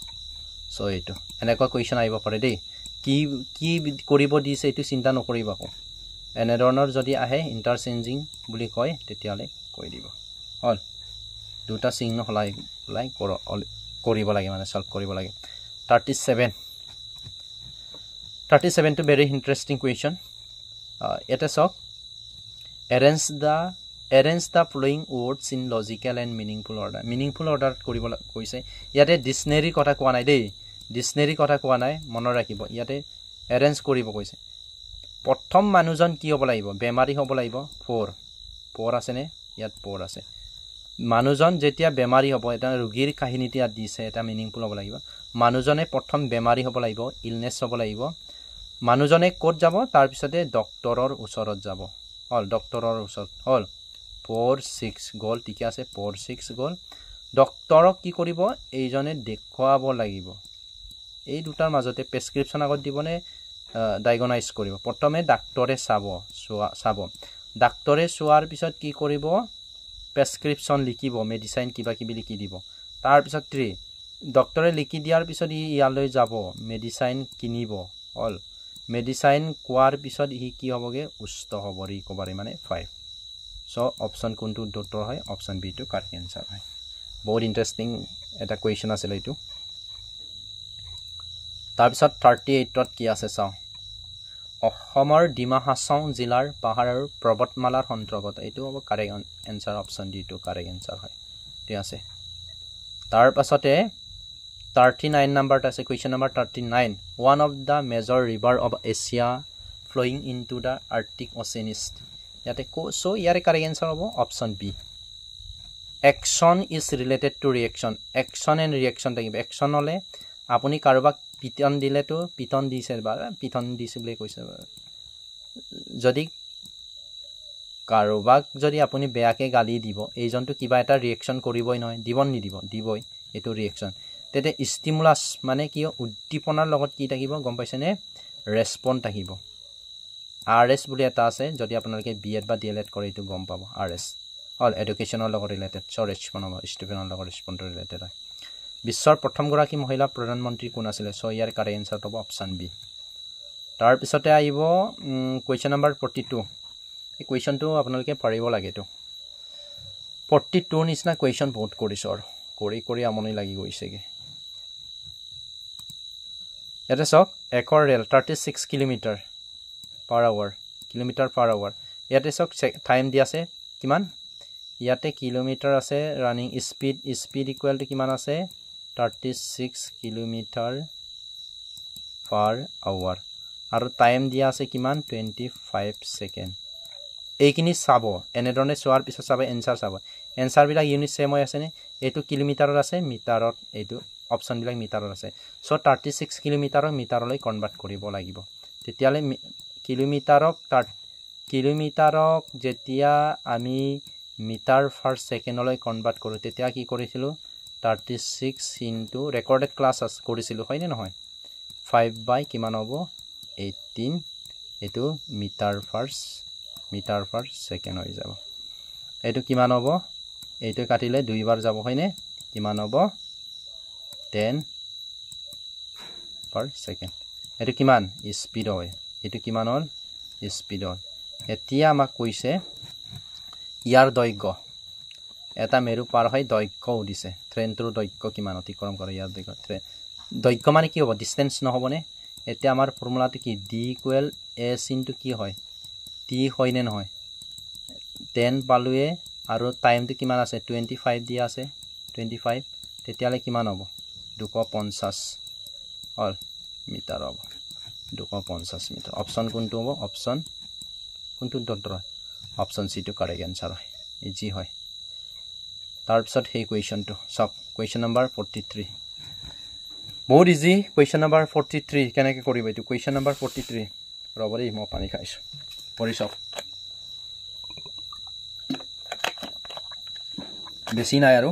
সো এটো এনেকুৱা কোৱেশ্চন আহিব পাৰে দেই কি কৰিব দিছে এটো চিন্তা নকৰিবা কো এনে ধৰণৰ যদি আহে ইন্টাৰচেঞ্জিং বুলি কয় তেতিয়ালে কৈ দিব হল দুটা চিহ্ন হলাই কৰিব লাগে মানে সলভ কৰিব লাগে 37 to very interesting question এটা সক arrange the arrange the following words in logical and meaningful order. Meaningful order কৰিব কৈছে ইয়াতে ডিকশনাৰী কথা কোৱা নাই দেই ডিকশনাৰী কথা কোৱা নাই মনত ৰাখিব ইয়াতে arrange কৰিব কৈছে প্ৰথম মানুহজন কি হ'ব লাগিব বেমাৰী হ'ব লাগিব 4 আছে নে ইয়াত 4 আছে মানুহজন যেতিয়া বেমাৰী হ'ব এটা ৰোগীৰ কাহিনীটি ইয়াত দিছে এটা মিনিংফুল হ'ব লাগিব মানুহজনে প্ৰথম বেমাৰী হ'ব লাগিব ইলনেছ হ'ব লাগিব মানুহজনে ক'ত যাব তাৰ পিছতে ডক্টৰৰ ওচৰত যাব অল ডক্টৰৰ ওচৰত অল 4-6 গল ঠিক আছে 4-6 গল ডক্টৰক কি কৰিব এইজনে দেখুৱাব লাগিব এই দুটাৰ মাজতে প্ৰেছক্ৰিপচন আগত দিবনে ডায়াগনাইজ কৰিব প্ৰথমে ডাক্তৰে চাব ডাক্তৰে চোৱাৰ পিছত কি কৰিব প্ৰেছক্ৰিপচন লিখিব মেডিচিন কিবা কিবি লিখি দিব তাৰ পিছত 3 ডক্টৰে লিখি দিয়াৰ পিছত ইয়ালৈ যাব মেডিচিন কিনিব অল মেডিচিন কোৱাৰ পিছত ই কি হ'বগে উস্ত হ'ব ৰিকভাৰি মানে 5 সো অপচন কোনটো ডক্টৰ হয় অপচন বি টো কাৰেক্ট আনসাৰ হয় বহুত ইন্টাৰেষ্টিং এটা কোৱেশ্চন আছিল এইটো তাৰ পিছত 38 ত কি আছে চাও অসমৰ ডিমা হাছাও জিলাৰ পাহাৰৰ পৰ্বতমালাৰ অন্তৰ্গত এইটো হ'ব কাৰেক্ট আনসাৰ অপচন ডি টো কাৰেক্ট আনসাৰ হয় ঠিক আছে তাৰ পাছতে 39 নাম্বাৰত আছে question number 39 one of the major river of Asia flowing into the Arctic Ocean is ইয়াতে সো ইয়াৰ কাৰেক্ট আনসাৰ হ'ব option B action is related to reaction action and reaction থাকিব action হলে আপুনি কাৰোবাক পিটন দিলে তো পিটন দিছে বা পিটন দিছে বুলি কৈছে যদি কাৰোবাক যদি আপুনি বেয়াকে গালি দিব এইজনটো কিবা এটা ৰিএকচন কৰিবই নহয় দিবন নিদিব দিবই এটো ৰিএকচন তেতে স্টিমুলাস মানে কি উদ্দীপনাৰ লগত কি থাকিব গম পাইছে নে ৰেসপন্স থাকিব আৰএস বুলি এটা আছে যদি আপোনালোকে বিএড বা ডিএলএড কৰে এটো গম পাব আৰএস অল এডুকেশনৰ লগত ৰিলেটেড সো ৰেসপন্স হ'ব ষ্টুডেন্টৰ লগত ৰেসপন্স ৰিলেটেড হয় বিশ্বৰ প্ৰথম গৰাকী মহিলা প্ৰধানমন্ত্ৰী কোন আছিল সো ইয়াৰ কাৰেক্ট আনসাৰ হ'ব অপচন বি তাৰ পিছতে আহিব কোৱেশ্চন নম্বৰ 42 এই কোৱেশ্চনটো আপোনালোকে পাৰিব লাগে তো 42 নিচিনা কোৱেশ্চন বহুত কৰিছো আৰু কৰি আমনি লাগি গৈছেগে এটা সক একৰ ৰেল 36 কিলোমিটাৰ পাৰ আৱাৰ ইয়াতে সক টাইম দি আছে কিমান ইয়াতে কিলোমিটাৰ আছে ৰানিং স্পীড ইকুৱেল টু কিমান আছে 36 কিলোমিটাৰ পাৰ আৱাৰ আৰু টাইম দিয়া আছে কিমান 25 সেকেন্ড এইখিনি চাব এনেধৰণে চোৱাৰ পিছত চাব এনসাৰ চাব এনসাৰ বিলাক ইউনিট সেম হৈ আছে নে এটো কিলোমিটাৰত আছে মিটাৰত এটো অপচন বিলাক মিটাৰত আছে সো 36 কিলোমিটাৰক মিটাৰলৈ কনভাৰ্ট কৰিব লাগিব তেতিয়ালে কিলোমিটাৰক যেতিয়া আমি মিটাৰ পাৰ সেকেন্ডলৈ কনভাৰ্ট কৰো তেতিয়া কি কৰিছিলো 36 ইনটু ৰেকৰ্ডেড ক্লাছ কৰিছিলো হয় নে নহয় 5 বাই কিমান হ'ব 18 এটো মিটাৰ পাৰ সেকেন্ড হৈ যাব এটো কিমান হ'ব এইটো কাটিলে দুইবাৰ যাব হয় নে কিমান হ'ব 10 পাৰ সেকেন্ড এটো কিমান স্পিড হয় এটো কিমান হল স্পিড হল এতিয়া আমাক কৈছে ইয়াৰ দৈৰ্ঘ্য এটা মেৰু পাৰ হয় দৈৰ্ঘ্য উদিছে ট্ৰেনটোৰ দৈৰ্ঘ্য কিমান অতিক্ৰম কৰে ইয়াৰ দৈৰ্ঘ্য মানে কি হ'ব ডিসটেন্স নহবনে এতিয়া আমাৰ ফৰ্মুলাটো কি d ইকুৱেল s ইনটু কি হয় t হয় নে নহয় 10 পালুৱে আৰু টাইমটো কিমান আছে 25 দিয়া আছে 25 তেতিয়ালে কিমান হ'ব 250 অল মিটাৰ হ'ব 250 মিটাৰ অপচন কোনটো হ'ব অপচন কোনটো ডক্টৰ অপচন সি টো কাৰেক্ট আনসাৰ হয় ইজি হয় তাৰ পিছত সেই কোৱেশ্চনটো সব কোৱেশ্চন নম্বৰ 43 বহুত ইজি কোৱেশ্চন নম্বৰ 43 কেনেকৈ কৰিব এটো কোৱেশ্চন নম্বৰ 43 ৰবৰি মই পানী খাইছো পঢ়ি সব বেছি নাই আৰু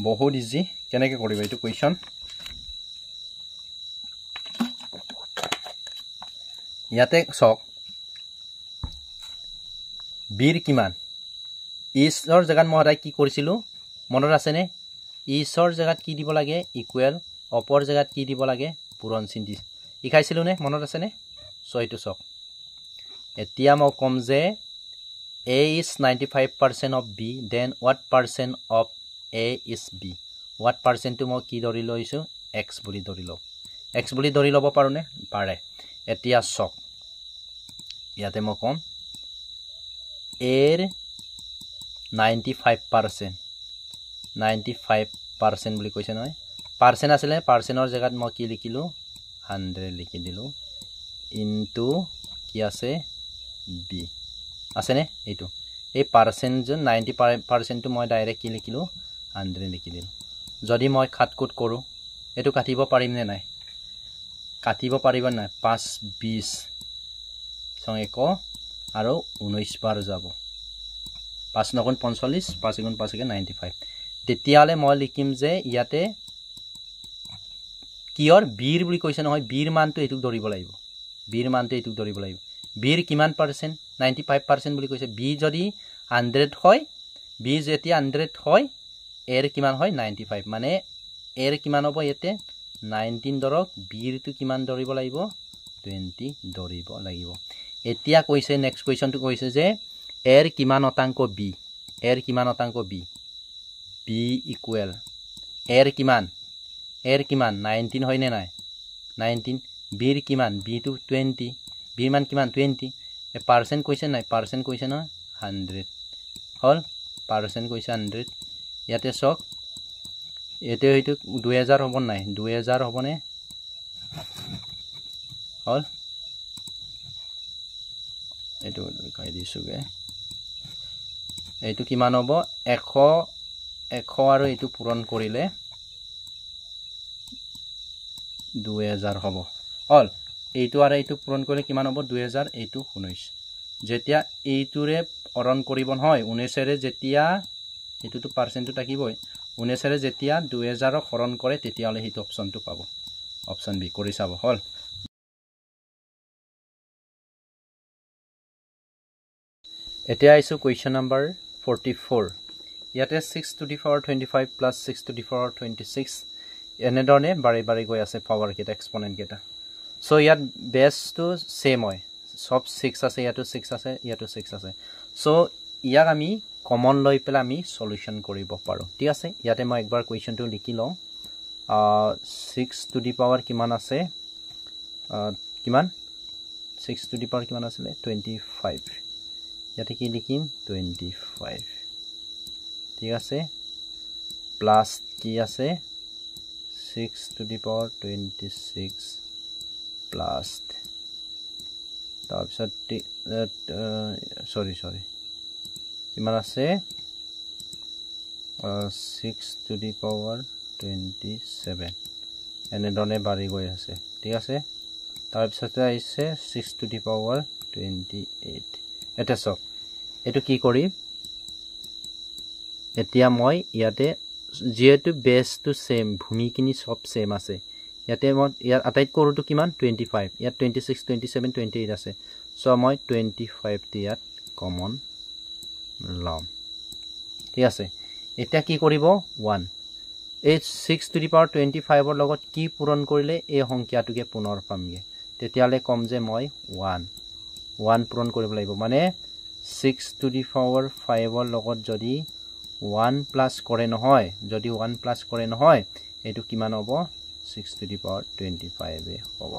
বহুত ইজি কেনেকৈ কৰিব এটো কোৱেশ্চন ইয়াতে সক বীৰ কিমান ইছৰ জাগাত মই কি কৰিছিলো মনত আছে নে ইছৰ জাগাত কি দিব লাগে ইকুৱেল অপৰ জাগাত কি দিব লাগে পূৰণ চিন দি ইখাইছিলো নে মনত আছে নে সো এটো সক এতিয়া মই কম যে a is 95% of b then what percent of a is b what percent to মই কি ধৰি লৈছো x বুলি ধৰি লও x বুলি ধৰি ল'ব পাৰোনে পাৰে এতিয়া চক ইয়াতে মই কম এৰ 95% বুলি কৈছে নহয় পাৰ্সেন্ট আছিলে পাৰ্সেন্টৰ জায়গাত মই কি লিখিলো 100 লিখি দিলো ইনটু কি আছে b আছে নে এইটো এই পাৰ্সেন্ট যে 90% টো মই ডাইৰেক্ট কি লিখিলো 100 লিখি দিলো যদি মই খাটকুট কৰো এটো কাটিব পাৰিম নে নাই কাটিব পাৰিব না 5 20 1 আৰু 19 বাৰ যাব 5 9 45 5 5 95 তেতিয়ালে মই লিখিম যে ইয়াতে কিয়ৰ বীৰ বুলি কৈছে নহয় বীৰ মানটো এটুক ধৰিব লাগিব বীৰ মানটো এটুক ধৰিব লাগিব বীৰ কিমান পাৰ্সেন্ট 95% বুলি কৈছে বি যদি 100 হয় বি যেতিয়া 100 হয় এৰ কিমান হয় 95 মানে এৰ কিমান হ'ব ইয়াতে 19 ধৰক বীৰটো কিমান ধৰিব লাগিব 20 ধৰিব লাগিব এতিয়া কৈছে নেক্সট কোৱেশ্চনটো কৈছে যে এৰ কিমান শতাংশ বি এৰ কিমান শতাংশ বি বি ইকুৱেল এৰ কিমান 19 হয় নে নাই 19 বিৰ কিমান বি টু 20 বিৰ মান কিমান 20 এ পাৰ্সেন্ট কৈছে নাই পাৰ্সেন্ট কৈছে নহয় 100 হল পাৰ্সেন্ট কৈছে 100 ইয়াতে চক এতে হয়তো 2000 হ'ব নাই 2000 হ'ব নে হল এটো লিখাই দিছোগে এইটো কিমান হ'ব 100 আৰু এইটো পূৰণ কৰিলে 2000 হ'ব হল এইটো আৰু এইটো পূৰণ কৰিলে কিমান হ'ব 2000 এইটো 19 যেতিয়া এইটোৰে হৰণ কৰিব নহয় 19 ৰে যেতিয়া এটোটো পাৰ্সেন্টটো থাকিবই 19 ৰে যেতিয়া 2000 ক হৰণ কৰে তেতিয়ালে হেতু অপচনটো পাব অপচন বি কৰি চাব হল এতিয়া আইছো কোৱেশ্চন নাম্বাৰ 44 ইয়াতে 6 to the power 25 plus 6 to the power 26 এনে ধৰণে বাৰে বাৰে গৈ আছে পাৱাৰ কেটা এক্সপোনেন্ট কেটা সো ইয়াত বেস তো সেম হয় সব 6 আছে ইয়াতো 6 আছে ইয়াতো 6 আছে সো ইয়াক আমি কমন লৈ পেলা আমি সলিউশন কৰিব পাৰো ঠিক আছে ইয়াতে মই একবাৰ কোৱেশ্চনটো লিখি লওঁ 6 to the power কিমান আছে কিমান 6 to the power কিমান আছিল 25 ইয়াতে কি লিখিম 25 ঠিক আছে প্লাস কি আছে 6 to the power 26 plus তাৰপিছত সৰি কিমান আছে 6 to the power 27 এনে ধৰণে বাঢ়ি গৈ আছে ঠিক আছে তাৰপিছত আহিছে 6 to the power 28 এটা সব এটো কি কৰি এতিয়া মই ইয়াতে যেহেতু বেস টু সেম ভূমিখিনি সব সেম আছে ইয়াতে মই ইয়াৰ আটাইত কৰোটো কিমান 25 ইয়াত 26 27 28 আছে সো মই 25 টি ইয়াত কমন লম ঠিক আছে এটা কি কৰিব 1 এই 6 to the power 25 ৰ লগত কি পূৰণ কৰিলে এই সংখ্যাটোকে পুনৰ পামগে তেতিয়ালে কম যে মই 1 পূৰণ কৰিব লাগিব মানে 6 to the power 5 ৰ লগত যদি 1 প্লাস কৰে নহয় যদি 1 প্লাস কৰে নহয় এটো কিমান হ'ব 6 to the power 25 এ হ'ব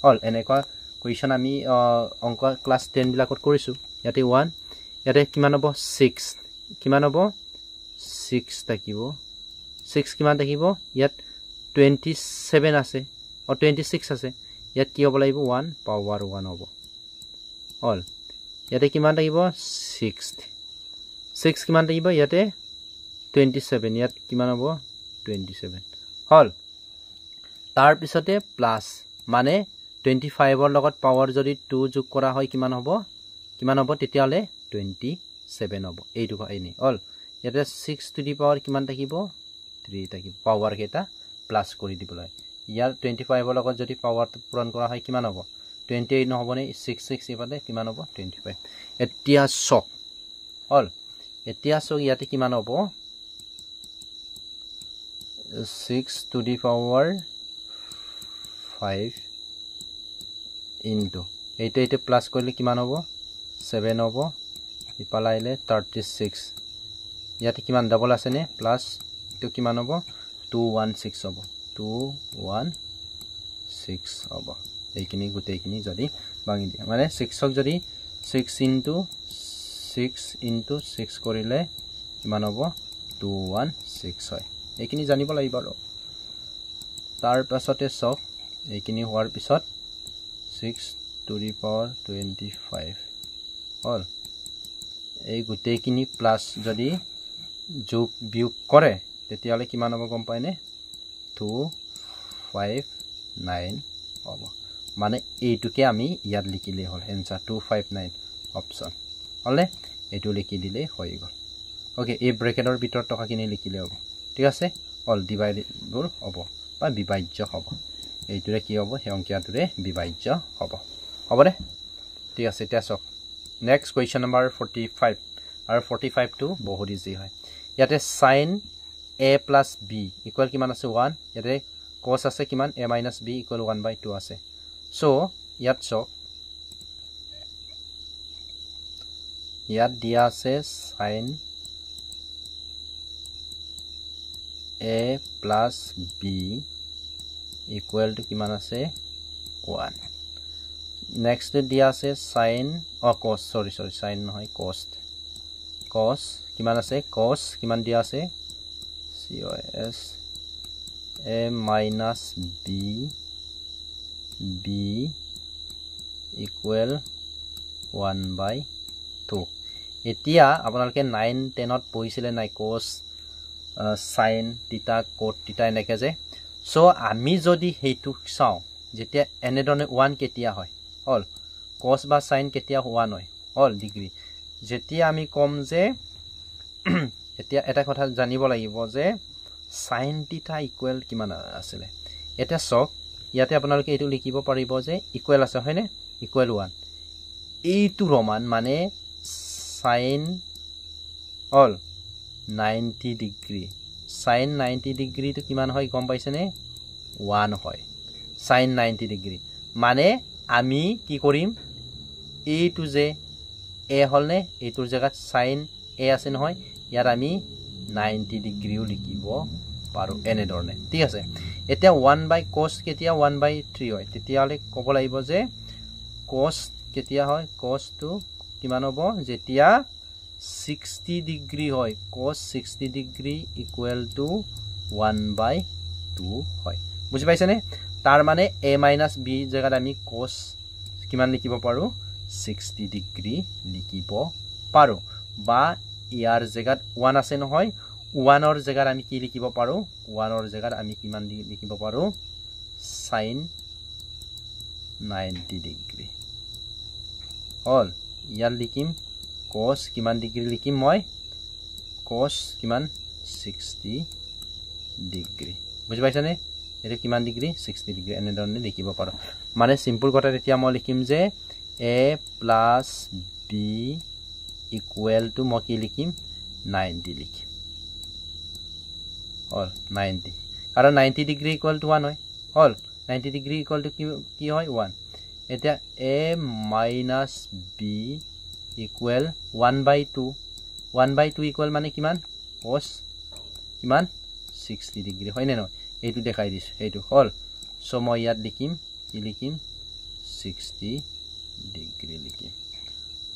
হল এনেকা কোৱেশ্চন আমি অংক ক্লাস 10 বিলাকত কৰিছো ইয়াতে 1 ইয়াতে কিমান হ'ব 6 কিমান হ'ব 6 থাকিব 6 কিমান থাকিব ইয়াত 27 আছে অ 26 আছে ইয়াত কি হ'ব লাগিব 1 পাৱাৰ 1 হ'ব হল ইয়াতে কিমান থাকিব 6 কিমান থাকিব ইয়াতে 27 ইয়াত কিমান হ'ব 27 হল তাৰ পিছতে প্লাস মানে 25 ৰ লগত পাৱাৰ যদি 2 যোগ কৰা হয় কিমান হ'ব তেতিয়ালে 27 হ'ব এইটো আইনি হল ইয়াতে 6 to the power কিমান থাকিব 3 থাকিব পাৱাৰ কেটা প্লাস কৰি দিবলৈ ইয়াৰ 25 ৰ লগত যদি পাৱাৰটো পূৰণ কৰা হয় কিমান হ'ব 28 নহবনে 6 ইফালে কিমান হ'ব 25 এতিয়া সক হল এতিয়া সক ইয়াতে কিমান হ'ব 6 to the power 5 into এইটা প্লাস কৰিলে কিমান হ'ব 7 হ'ব ইপালাইলে 36 ইয়াতে কিমান ডাবল আছে নে প্লাস তো কিমান হ'ব 216 হ'ব 216 6 হ'ব এইখিনি গুটেইখিনি যদি ভাঙি দিয়া মানে 6ক যদি 6 into 6 কৰিলে কিমান হ'ব 216 হয় এইখিনি জানিব লাগিব আৰু তাৰ পাছতে সব এইখিনি হোৱাৰ পিছত 6 to the power 25 হ'ল এই গুটেইখিনি প্লাস যদি যোগ বিয়োগ কৰে তেতিয়ালে কিমান হ'ব গম পাইনে 259 হ'ব মানে এইটোকে আমি ইয়াত লিখিলে হ'ল এনসার 259 অপশন হলে এইটো লিখি দিলে হৈ গল ওকে এই ব্ৰেকেটৰ ভিতৰত টকাখিনি লিখিলে হ'ব ঠিক আছে অল ডিভাইডেবল হ'ব বা বিভাজ্য হ'ব এইটোৰে কি হ'ব সেই অংকটোৰে বিভাজ্য হ'ব হ'বনে ঠিক আছে এতিয়া চক নেক্সট কোৱেশ্চন নম্বৰ 45 আৰু 45 টো বহুত ইজি হয় ইয়াতে sin a plus b equal কিমান আছে 1 ইয়াতে cos আছে কিমান a minus b ইকুৱেল 1/2 আছে সো ইয়াত চক ইয়াত দিয়া আছে sin a plus b equal to কিমান আছে 1 next দিয়া আছে sin cos sorry sin নহয় cos কিমান আছে cos কিমান দিয়া আছে cos a minus b equal 1/2 এতিয়া আপোনালোকে 9 10 ত পঢ়িছিলে নাই cos sin theta cot theta এনেকে যে সো আমি যদি হেইটো চাও যেতিয়া এনেধৰণে 1 কেতিয়া হয় অল cos বা sin কেতিয়া 1 হয় অল ডিগ্ৰী যেতিয়া আমি কম যে এতিয়া এটা কথা জানিব লাগিব যে sin theta ইকুৱেল কিমান আছিল এটা সক ইয়াতে আপোনালোকে এটো লিখিব পাৰিব যে ইকুৱেল আছে হয়নে ইকুৱেল 1 এইটো ৰমান মানে sin all 90 degree sin 90 degree তো কিমান হয় গম পাইছেনে 1 হয় sin 90 ডিগ্ৰী মানে আমি কি কৰিম এইটো যে a হলনে এইটোৰ জায়গাত sin a আছে নহয় ইয়াৰ আমি 90 ডিগ্ৰীও লিখিব পাৰো এনে ধৰণে ঠিক আছে এতিয়া 1/cos কেতিয়া 1/3 হয় তেতিয়ালে ক'ব লাগিব যে cos কেতিয়া হয় cos টো কিমান হ'ব যেতিয়া 60 ডিগ্ৰী হয় cos 60 ডিগ্ৰী ইকুৱেল টু 1/2 হয় বুজি পাইছেনে তাৰ মানে a minus b জায়গাত আমি cos কিমান লিখিব পাৰো 60 ডিগ্ৰী লিখিব পাৰো বা ইয়াৰ জায়গাত 1 আছে নহয় 1 অৰ জায়গাত আমি কি লিখিব পাৰো 1 অৰ জায়গাত আমি কিমান লিখিব পাৰো sin 90 ডিগ্ৰী অল ইয়াৰ লিখিম cos কিমান ডিগ্ৰী লিখিম মই cos কিমান 60 ডিগ্ৰী বুজি পাইছানে এটো কিমান ডিগ্ৰী 60 ডিগ্ৰী এনে ধৰণে লিখিব পাৰো মানে সিম্পল কথা এতিয়া মই লিখিম যে a plus b equal to মই কি লিখিম 90 লিখিম অল 90 কাৰণ 90 ডিগ্ৰী ইকুৱেল টু 1 হয় অল 90 ডিগ্ৰী ইকুৱেল টু কি হয় 1 এতিয়া a minus b equal 1/2 1/2 equal মানে কিমান cos কিমান 60 ডিগ্ৰী হয় নে নহয় এইটো দেখাই দিছ এইটো হল সো মই ইয়াত লিখিম কি লিখিম 60 ডিগ্ৰী লিখিম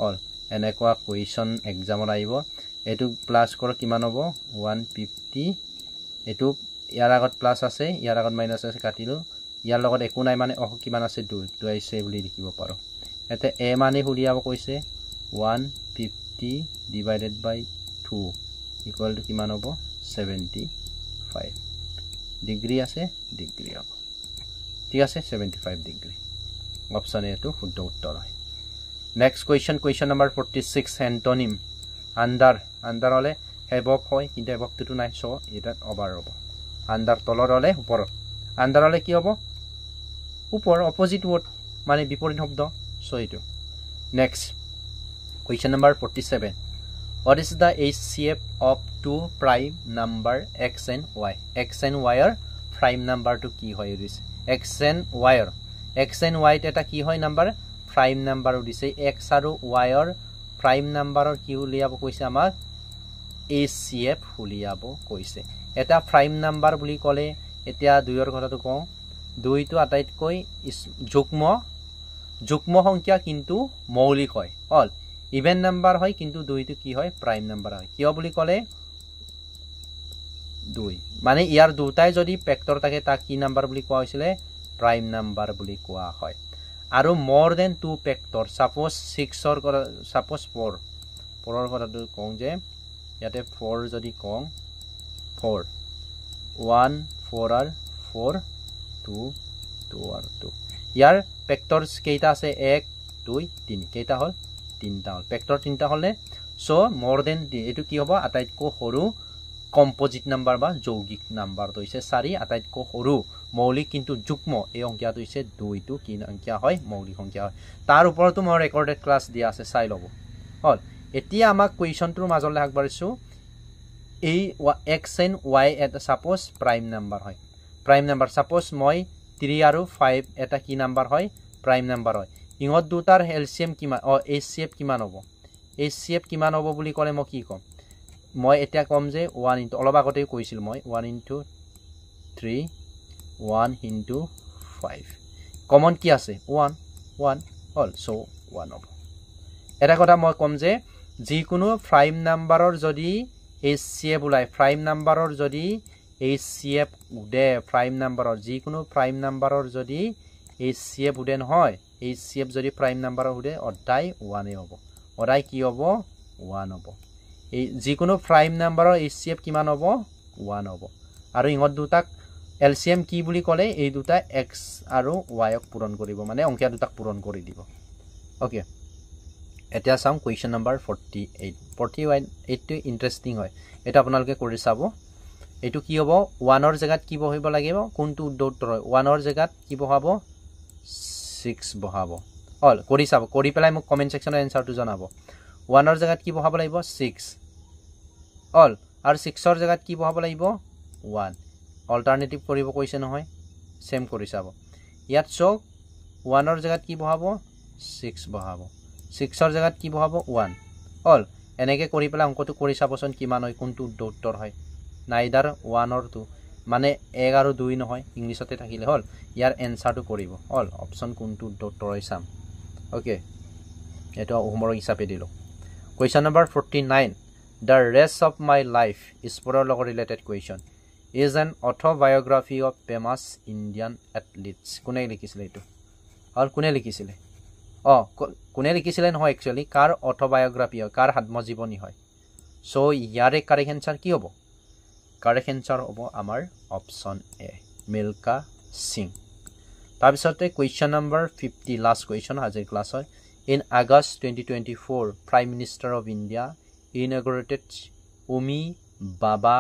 অল এনেকুৱা কোৱেশ্চন এক্সামত আহিব এটো প্লাস কৰ কিমান হ'ব 150 এটো ইয়াৰ আগত প্লাস আছে ইয়াৰ আগত মাইনাস আছে কাটিলো ইয়াৰ লগত একো নাই মানে কিমান আছে 2 আহিছে বুলি লিখিব পাৰো এতে a মানে উলিয়াব কৈছে 150 divided by 2 equal to কিমান হ'ব 75 ডিগ্ৰী আছে ডিগ্ৰী হ'ব ঠিক আছে 75 ডিগ্ৰী অপচন এ টো শুদ্ধ উত্তৰ হয় next question number 46 antonym under হলে হেবক হয় কিন্তু হেবকটো নাই সো এটা ওভাৰ হ'ব আন্ডাৰ তলৰ হলে ওপৰত আন্ডাৰ হলে কি হ'ব ওপৰ অপোজিট ওয়াৰ্ড মানে বিপৰীত শব্দ সো এটো next Question number 47. What is the HCF of two prime number x and y? X and y er prime number to ki hoy dis. X and y eta ki hoy number prime number udise x aru y er prime number or ki uliabo koise amak HCF uliabo koise. Eta prime number buli kole etia duyor kotha to ko 2 টো আটাইতকৈ যুগ্ম সংখ্যা কিন্তু মৌলিক হয় all even number হয় কিন্তু 2 টো কি হয় প্ৰাইম নাম্বাৰ হয় কিয় বুলি ক'লে 2 মানে ইয়াৰ দুটাই যদি ফেক্টৰ থাকে তাক কি নাম্বাৰ বুলি কোৱা হৈছিল প্ৰাইম নাম্বাৰ বুলি কোৱা হয় আৰু more than 2 ফেক্টৰ সাপোজ 6 ৰ কৰা সাপোজ 4 ৰ কথাটো কওঁ যে ইয়াতে 4 যদি কওঁ 4 1 4 আর 4 2 2 আর 2 ইয়াৰ ফেক্টৰস কেইটা আছে 1 2 3 কেইটা হল তিনটা হল ফেক্টৰ তিনটা হলে সো more than এটো কি হ'ব আটাইতকৈ সৰু কম্পোজিট নাম্বাৰ বা যৌগিক নাম্বাৰ তো হৈছে 4 আটাইতকৈ সৰু মৌলিক কিন্তু যুগ্ম এই সংখ্যাটো হৈছে 2 টো কি সংখ্যা হয় মৌলিক সংখ্যা হয় তাৰ ওপৰতো মই ৰেকৰ্ডেড ক্লাস দিয়া আছে চাই লব হল এতিয়া আমাক কোৱেশ্চনটোৰ মাজলৈ আগবাঢ়িছো এই x and y এটা সাপোজ প্ৰাইম নাম্বাৰ হয় প্ৰাইম নাম্বাৰ সাপোজ মই 3 আৰু 5 এটা কি নাম্বাৰ হয় প্ৰাইম নাম্বাৰ হয় ইহঁত দুটাৰ এলসিএম কিমান HCF কিমান হ'ব HCF কিমান হ'ব বুলি ক'লে মই কি কম মই এতিয়া কম যে 1 ইনটু অলপ আগতে কৈছিল মই 1 ইনটু 3 1 ইনটু 5 কমন কি আছে 1 হল সো 1 হ'ব এটা কথা মই কম যে যিকোনো প্ৰাইম নাম্বাৰৰ যদি HCF উলাই প্ৰাইম নাম্বাৰৰ যদি HCF উদে প্ৰাইম নাম্বাৰৰ যিকোনো প্ৰাইম নাম্বাৰৰ যদি HCF উদে নহয় HCF যদি প্ৰাইম নাম্বাৰৰ উদে অদাই 1 হ'ব অদাই কি হ'ব 1 হ'ব এই যিকোনো প্ৰাইম নাম্বাৰৰ HCF কিমান হ'ব 1 হ'ব আৰু ইহঁত দুটাক LCM কি বুলি ক'লে এই দুটা x আৰু y ক পূৰণ কৰিব মানে অংকিয়া দুটাক পূৰণ কৰি দিব ওকে এতিয়া চাম কোৱেশ্চন নম্বৰ 48 টো ইন্টাৰেষ্টিং হয় এটা আপোনালোকে কৰি চাব এটো কি হ'ব 1 ৰ জাগাত কি বহাব লাগিব কোনটো উত্তৰ হয় 1 ৰ জাগাত কি বহাব 6 বহাব অল কৰি চাব কৰি পেলাই মোক কমেন্ট সেকশনত এনসাৰটো জনাব 1 ৰ জাগাত কি বহাব লাগিব 6 অল আৰু 6 ৰ জাগাত কি বহাব লাগিব 1 অল্টাৰনেটিভ কৰিব কৈছে নহয় সেম কৰি চাব ইয়াত চক 1 ৰ জাগাত কি বহাব 6 বহাব 6 ৰ জাগাত কি বহাব 1 অল এনেকে কৰি পেলাই অংকটো কৰি চাবচোন কিমান হয় কোনটো উত্তৰ হয় নাইদাৰ 1 or 2 মানে 1 আৰু 2 নহয় ইংলিশতে থাকিলে হল ইয়াৰ এনসাৰটো কৰিব অল অপচন কোনটো উত্তৰ হয় চাম ওকে এটা হোমৱৰ্ক হিচাপে দিলো question number 49 The rest of my life is পৰৰ লগত related question is an autobiography of famous Indian athletes কোনে লিখিছিলে এটো আৰু কোনে লিখিছিলে কোনে লিখিছিলে নহয় একচুয়ালি কাৰ অটোবায়োগ্ৰাফি হয় কাৰ আত্মজীৱনী হয় সো ইয়াৰে কাৰেক্ট আনসাৰ কি হ'ব কাৰেক্ট আনসাৰ হ'ব আমাৰ অপচন এ মিল্কা সিং তাৰপিছতে কোৱেশ্চন নম্বৰ 50 লাষ্ট কোৱেশ্চন আজিৰ ক্লাছৰ in August 2024 Prime Minister of India inaugurated Umi Baba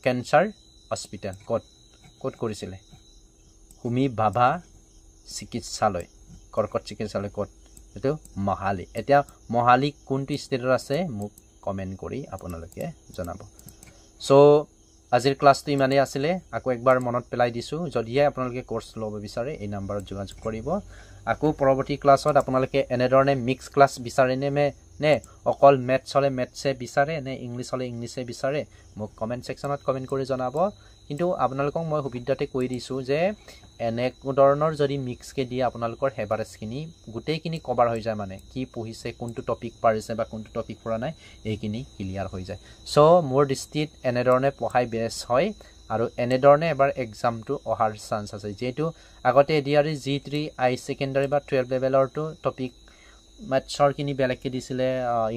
Cancer Hospital কত কৰিছিলে হুমি বাবা চিকিৎসালয় কৰ্কট চিকিৎসালয় কত এটো মহালি এতিয়া মহালি কোনটো ষ্টেটৰ আছে মোক কমেন্ট কৰি আপোনালোকে জনাব সো আজিৰ ক্লাছটো ইমানে আছিল আকৌ একবাৰ মনত পেলাই দিছো যদিহে আপোনালোকে কোৰ্স লব বিচাৰে এই নম্বৰত যোগাযোগ কৰিব আকৌ পৰৱৰ্তী ক্লাছত আপোনালোকে এনেধৰণে মিক্স ক্লাছ বিচাৰে নে অকল মেথছ হলে মেথছে বিচাৰে নে ইংলিশ হলে ইংলিশে বিচাৰে মোক কমেন্ট সেকশনত কমেন্ট কৰি জনাব কিন্তু আপোনালোকক মই সুবিধাতে কৈ দিছো যে এনে ধৰণৰ যদি মিক্স কে দিয়ে আপোনালোকৰ হেভাৰেজখিনি গুটেইখিনি কভাৰ হৈ যায় মানে কি পঢ়িছে কোনটো টপিক পাৰিছে বা কোনটো টপিক পৰা নাই এইখিনি ক্লিয়াৰ হৈ যায় সো মোৰ দৃষ্টিত এনে ধৰণে পঢ়াই বেছ হয় আৰু এনে ধৰণে এবাৰ এক্সামটো অহাৰ চান্স আছে যেটো আগতে এডিআৰই G3 আই সেকেন্ডাৰী বা 12 লেভেলৰ টো টপিক ম্যাথছৰ কিনি বেলেগকে দিছিলে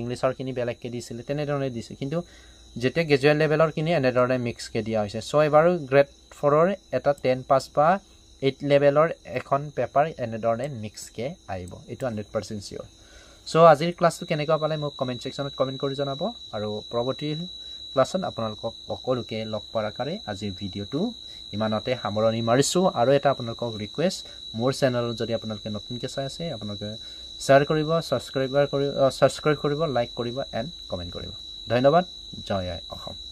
ইংলিশৰ কিনি বেলেগকে দিছিলে তেনে ধৰণে দিছে কিন্তু যেতে গ্ৰেজুৱেট লেভেলৰ কিনি এনে ধৰণে মিক্স কে দিয়া হৈছে সো এবাৰো গ্ৰেড 4 ৰ এটা 10 পাস বা 8 লেভেলৰ এখন পেপাৰ এনে ধৰণে মিক্স কে আইব এটো 100% সিওৰ সো আজিৰ ক্লাছটো কেনেকুৱা পালে মোক কমেন্ট সেকশনত কমেন্ট কৰি জনাব আৰু পৰৱৰ্তী ক্লাছত আপোনালোকক সকলোকে লগ পাৰ কাৰে আজিৰ ভিডিওটো ইমানতে সামৰণি মাৰিছো আৰু এটা আপোনালোকক ৰিকুৱেষ্ট মোৰ চেনেলত যদি আপোনালোকে নতুনকৈ চাই আছে আপোনালোকে শেয়াৰ কৰিব সাবস্ক্ৰাইব কৰিব লাইক কৰিব এণ্ড কমেন্ট কৰিব ধন্যবাদ জয় অসম